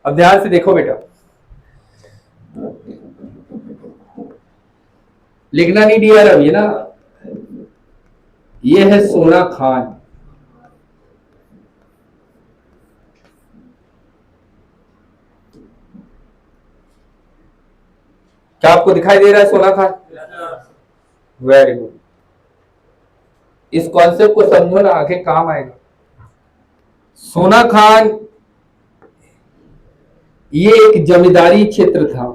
अब ध्यान से देखो बेटा, लिखना नहीं दिया अब ये ना, ये है सोना खान। क्या आपको दिखाई दे रहा है सोना खान? Very good. इस कॉन्सेप्ट को समझो ना, आगे काम आएगा। सोना खान ये एक जमींदारी क्षेत्र था,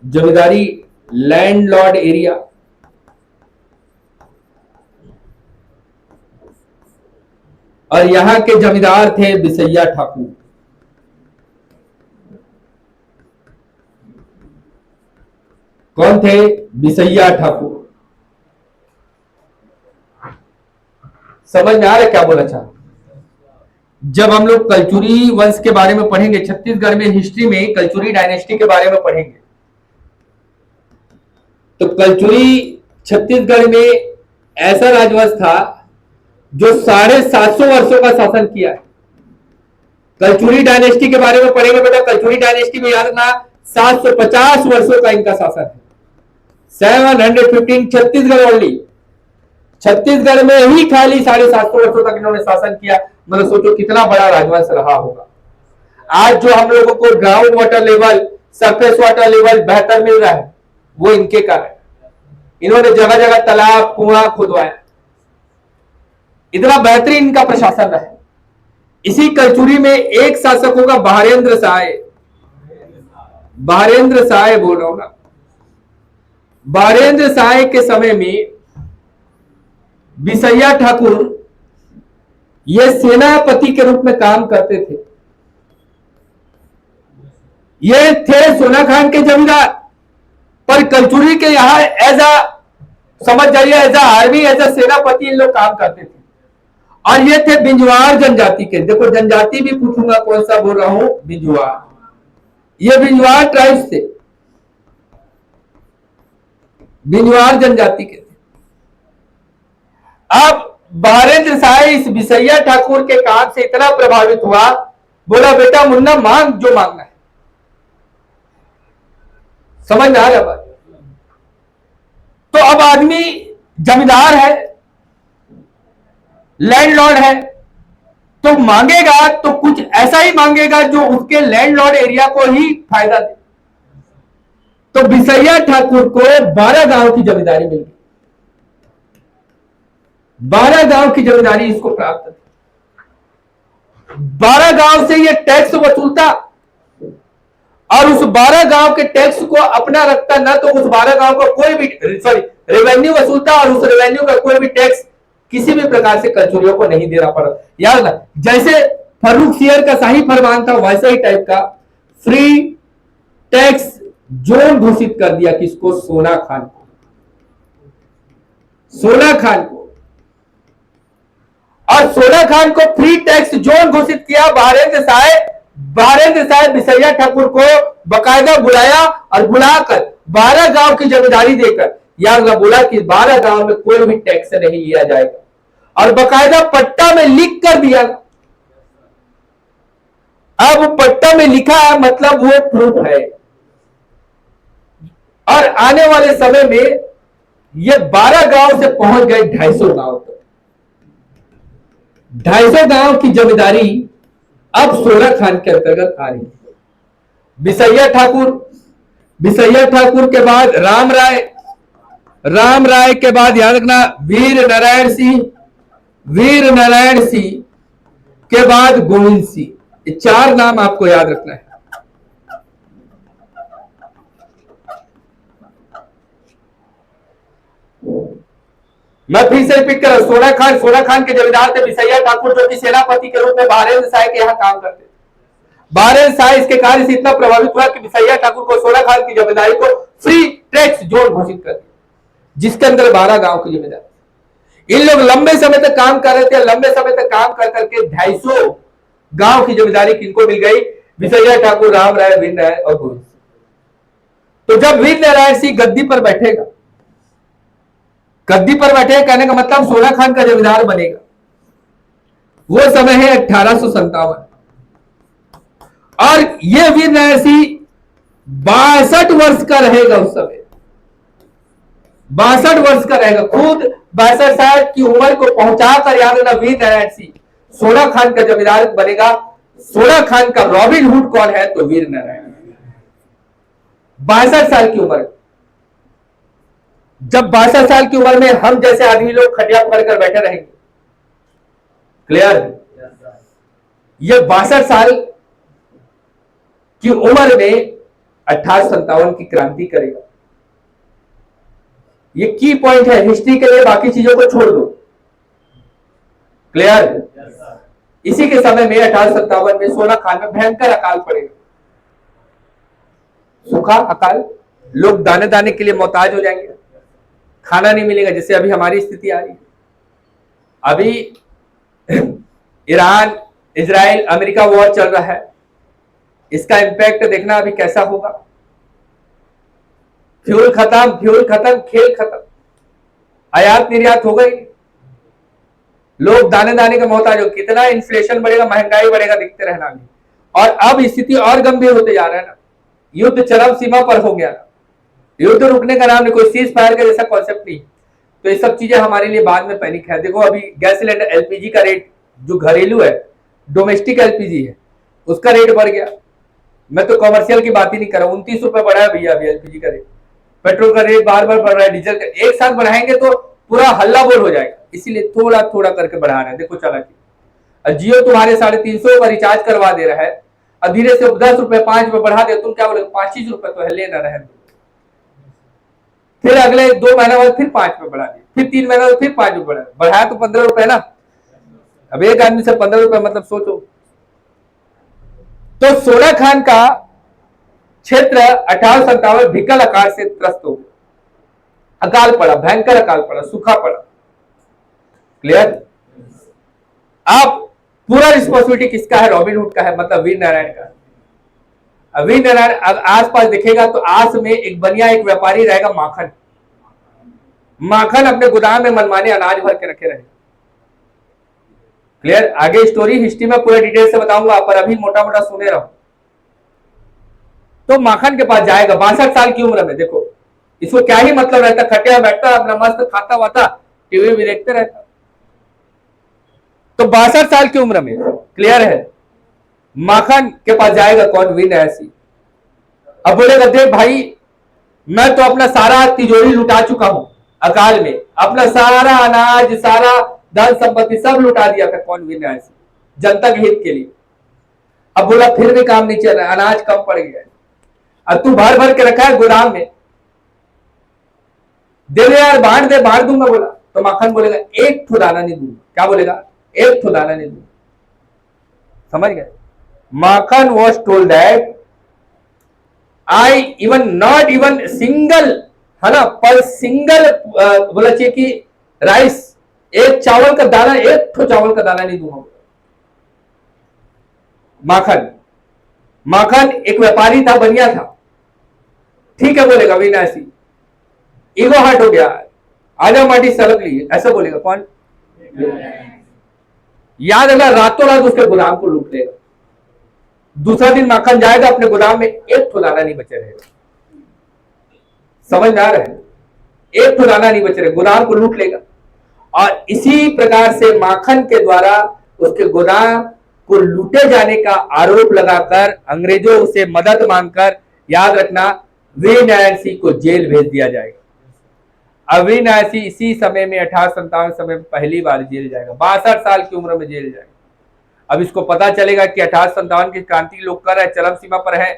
जमींदारी लैंडलॉर्ड एरिया। और यहां के जमींदार थे बिसैया ठाकुर। कौन थे? बिसैया ठाकुर। समझ में आ रहा है क्या बोला चाह? जब हम लोग कलचुरी वंश के बारे में पढ़ेंगे, छत्तीसगढ़ में हिस्ट्री में कलचुरी डायनेस्टी के बारे में पढ़ेंगे, तो कलचुरी छत्तीसगढ़ में ऐसा राजवंश था जो 750 वर्षों का शासन किया है। कलचुरी डायनेस्टी के बारे में पढ़ेंगे बेटा, कलचुरी डायनेस्टी में याद रखना 750 वर्षों का इनका शासन है। 715 छत्तीसगढ़ ओनली, छत्तीसगढ़ में ही खाली 750 वर्षों तक इन्होंने शासन किया। मतलब सोचो कितना बड़ा राजवंश रहा होगा। आज जो हम लोगों को ground water level, surface water level बेहतर मिल रहा है, वो इनके कारण। इन्होंने जगह जगह तालाब कुआं खुदवाया, इतना बेहतरीन इनका प्रशासन रहा। इसी कलचुरी में एक शासक होगा बहारेंद्र साय, बहारेंद्र साय बोल रहा हूं ना। बहारेंद्र साय के समय में बिसैया ठाकुर ये सेनापति के रूप में काम करते थे। ये थे सोना खान के जमींदार, पर कलचुरी के यहां एज अ, समझ जाइए, as a army, as a सेनापति इन लोग काम करते थे। और ये थे बिंजवार जनजाति के। देखो जनजाति भी पूछूंगा कौन सा बोल रहा हूं, बिंजवार। ये बिंजवार ट्राइब्स थे, बिंजवार जनजाति के थे। अब बहारेंद्र साय इस बिसैया ठाकुर के काम से इतना प्रभावित हुआ, बोला बेटा मुन्ना मांग जो मांगना है। समझ में आ रहा बात? तो अब आदमी जमींदार है, लैंडलॉर्ड है, तो मांगेगा तो कुछ ऐसा ही मांगेगा जो उसके लैंडलॉर्ड एरिया को ही फायदा दे। तो बिसैया ठाकुर को 12 गांव की जमींदारी मिल गई। 12 गांव की जमींदारी इसको प्राप्त थी। 12 गांव से ये टैक्स वसूलता और उस 12 गांव के टैक्स को अपना रखता, ना तो उस 12 गांव का कोई भी रेवेन्यू वसूलता और उस रेवेन्यू का कोई भी टैक्स किसी भी प्रकार से कलचुरियों को नहीं देना पड़ा। याद ना, जैसे फर्रुख सियर का शाही फरमान था, वैसा ही टाइप का फ्री टैक्स जोन घोषित कर दिया। किसको? सोना खान को। सोना खान को। और सोना खान को फ्री टैक्स जोन घोषित किया। बहारेंद्र साय बिसैया ठाकुर को बकायदा बुलाया और बुलाकर 12 गांव की जमींदारी देकर यार बोला कि 12 गांव में कोई भी टैक्स नहीं लिया जाएगा, और बकायदा पट्टा में लिख कर दिया। अब पट्टा में लिखा है मतलब वो प्रूफ है। और आने वाले समय में ये 12 गांव से पहुंच गए 250 गांव तक। 250 गांव की जमींदारी अब सोना खान के अंतर्गत आ रही है। बिसैया ठाकुर के बाद राम राय के बाद याद रखना वीर नारायण सिंह के बाद गोविंद सिंह। ये 4 नाम आपको याद रखना है। मैं फिर से रिपीट कर रहा हूं, सोना खान के जमींदार थे बिसैया ठाकुर, जो कि सेनापति के रूप में बहारेंद्र साय के यहां काम करते थे। बहारेंद्र साय इसके कार्य से इतना प्रभावित हुआ कि बिसैया ठाकुर को सोना खान की जमींदारी को फ्री टैक्स जोन घोषित कर दिया, जिसके अंदर 12 गांव की जमींदारी। इन लोग लंबे समय तक काम कर रहे थे। लंबे समय तक काम कर करके 250 गांव की जमींदारी किनको मिल गई? बिसैया ठाकुर, राम राय, वीर नारायण और गोविंद सिंह। तो जब वीर नारायण सिंह गद्दी पर बैठेगा, कहने का मतलब सोना खान का जमींदार बनेगा, वो समय है 1857। और ये वीर नारायण सिंह 62 वर्ष का रहेगा उस समय, 62 वर्ष का रहेगा, खुद 62 साल की उम्र को पहुंचाकर याद रखना वीर नारायण सिंह सोना खान का जमींदार बनेगा। सोना खान का रॉबिन हुड कौन है? तो वीर नारायण। 62 साल की उम्र, जब 62 साल की उम्र में हम जैसे आदमी लोग खटिया पकड़कर बैठे रहेंगे, क्लियर? ये 62 साल की उम्र में 1857 की क्रांति करेगा। ये की पॉइंट है हिस्ट्री के लिए, बाकी चीजों को छोड़ दो, क्लियर? इसी के समय में 1857 में सोना खान में भयंकर अकाल पड़ेगा, सूखा अकाल, लोग दाने दाने के लिए मोहताज हो जाएंगे, खाना नहीं मिलेगा, जैसे अभी हमारी स्थिति आ रही है। अभी ईरान, इजराइल, अमेरिका वॉर चल रहा है, इसका इंपैक्ट देखना अभी कैसा होगा। फ्यूल खत्म, खेल खत्म, आयात निर्यात हो गई, लोग दाने दाने का मोहताज हो, कितना इन्फ्लेशन बढ़ेगा, महंगाई बढ़ेगा, दिखते रहना भी। और अब स्थिति और गंभीर होते जा रहा है ना, युद्ध चरम सीमा पर हो गया, युद्ध रुकने का नाम नहीं, कोई सीज फायर का जैसा कॉन्सेप्ट नहीं। तो ये सब चीजें हमारे लिए बाद में पैनिक है। देखो अभी गैस सिलेंडर एलपीजी का रेट जो घरेलू है, डोमेस्टिक एलपीजी है, उसका रेट बढ़ गया। मैं तो कमर्शियल की बात ही नहीं कर रहा हूं, 29 रुपए बढ़ा है भैया अभी एलपीजी का रेट। पेट्रोल का रेट बार बार बढ़ रहा है, डीजल का, एक साथ बढ़ाएंगे तो पूरा हल्ला बोल हो जाएगा, इसीलिए थोड़ा थोड़ा करके बढ़ा रहे हैं। देखो चला कि जियो तुम्हारे 350 का रिचार्ज करवा दे रहा है, अब धीरे से 10 रुपए 5 रुपए बढ़ा दे, तुम क्या बोलोगे? 25 रुपए तो है, लेना रहे। फिर अगले 2 महीने बाद फिर 5 रुपए बढ़ा दिए, फिर 3 महीने बाद फिर 5 रुपए बढ़ाया, तो 15 रुपए ना। अब एक आदमी से 15 रुपए मतलब सोचो। तो सोना खान का क्षेत्र 1857 भिकल अकाल से त्रस्त हो गया, अकाल पड़ा, भयंकर अकाल पड़ा, सूखा पड़ा, क्लियर? अब पूरा रिस्पॉन्सिबिलिटी किसका है? रॉबिन हुड का है, मतलब वीर नारायण का। वीर नारायण आसपास दिखेगा तो आस में एक बनिया, एक व्यापारी रहेगा, माखन। माखन अपने गोदाम में मनमाने अनाज भर के रखे रहे, क्लियर? आगे स्टोरी हिस्ट्री में पूरा डिटेल से बताऊंगा, पर अभी मोटा मोटा सुने रहो। तो माखन के पास जाएगा 62 साल की उम्र में। देखो इसको क्या ही मतलब रहता, खटिया बैठता अपना मस्त खाता वाता, टीवी भी देखते रहता। तो 62 साल की उम्र में, क्लियर है, माखन के पास जाएगा कौन? वीर नारायण सिंह। अब बोलेगा देख भाई, मैं तो अपना सारा तिजोरी लुटा चुका हूं अकाल में, अपना सारा अनाज, सारा धन संपत्ति सब लुटा दिया था। कौन? वीर नारायण सिंह, जनता के हित के लिए। अब बोला फिर भी काम नहीं चल रहा, अनाज कम पड़ गया, अब तू भर भर के रखा है गोदाम में, दे दे यार, बांट दूंगा। बोला तो माखन बोलेगा एक ठो दाना नहीं दूंगा। क्या बोलेगा? एक ठो दाना नहीं दूंगा। समझ गए? Makhan was told that I even not even single, है ना, पर सिंगल बोला चाहिए कि राइस, एक चावल का दाना, एक ठो चावल का दाना नहीं दूंगा। माखन एक व्यापारी था, बनिया था, ठीक है बोलेगा वीर नारायण सिंह। ईगो हर्ट हो गया, आजा माटी सलग ली, ऐसा बोलेगा कौन? याद रखना, रातों रात उसके गोदाम को लूट लेगा। दूसरा दिन माखन जाएगा अपने गोदाम में, एक ठो दाना नहीं बचे रहेगा। समझ में आ रहा है? एक ठो दाना नहीं बचे रहेगा, गोदाम को लूट लेगा। और इसी प्रकार से माखन के द्वारा उसके गोदाम को लूटे जाने का आरोप लगाकर अंग्रेजों से मदद मांगकर, याद रखना, वीर नारायण सिंह को जेल भेज दिया जाएगा। अब वीर नारायण सिंह इसी समय में 1857 समय में पहली बार जेल जाएगा, 62 साल की उम्र में जेल जाएगा। अब इसको पता चलेगा कि 1857 की क्रांति लोग कर रहे, चरम सीमा पर है,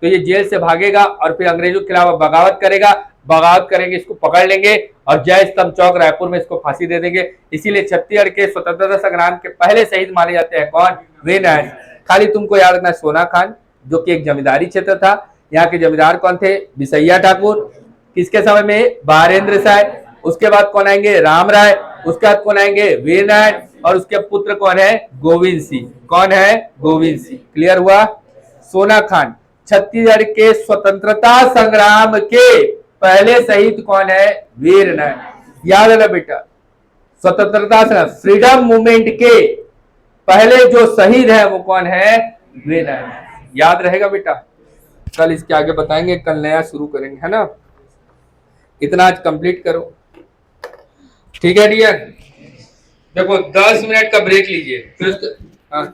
तो ये जेल से भागेगा और फिर अंग्रेजों के खिलाफ बगावत करेगा। बगावत करेंगे, इसको पकड़ लेंगे और जय स्तंभ चौक रायपुर में इसको फांसी दे देंगे। इसीलिए छत्तीसगढ़ के स्वतंत्रता संग्राम के पहले शहीद माने जाते हैं कौन? वीर नारायण। खाली तुमको याद रखना, सोना खान जो कि एक जमींदारी क्षेत्र था, यहाँ के जमींदार कौन थे? बिसैया ठाकुर। किसके समय में? बारेंद्र साय। उसके बाद कौन आएंगे? राम राय। उसके बाद कौन आएंगे? वीर नारायण। और उसके पुत्र कौन है? गोविंद सिंह। कौन है? गोविंद सिंह। क्लियर हुआ? सोना खान छत्तीसगढ़ के स्वतंत्रता संग्राम के पहले शहीद कौन है? वीर नारायण। याद है ना बेटा, स्वतंत्रता संग्राम, फ्रीडम मूवमेंट के पहले जो शहीद है वो कौन है? वीर नारायण। याद रहेगा बेटा? कल इसके आगे बताएंगे, कल नया शुरू करेंगे, है ना? इतना आज कंप्लीट करो, ठीक है डियर? देखो 10 मिनट का ब्रेक लीजिए फिर हाँ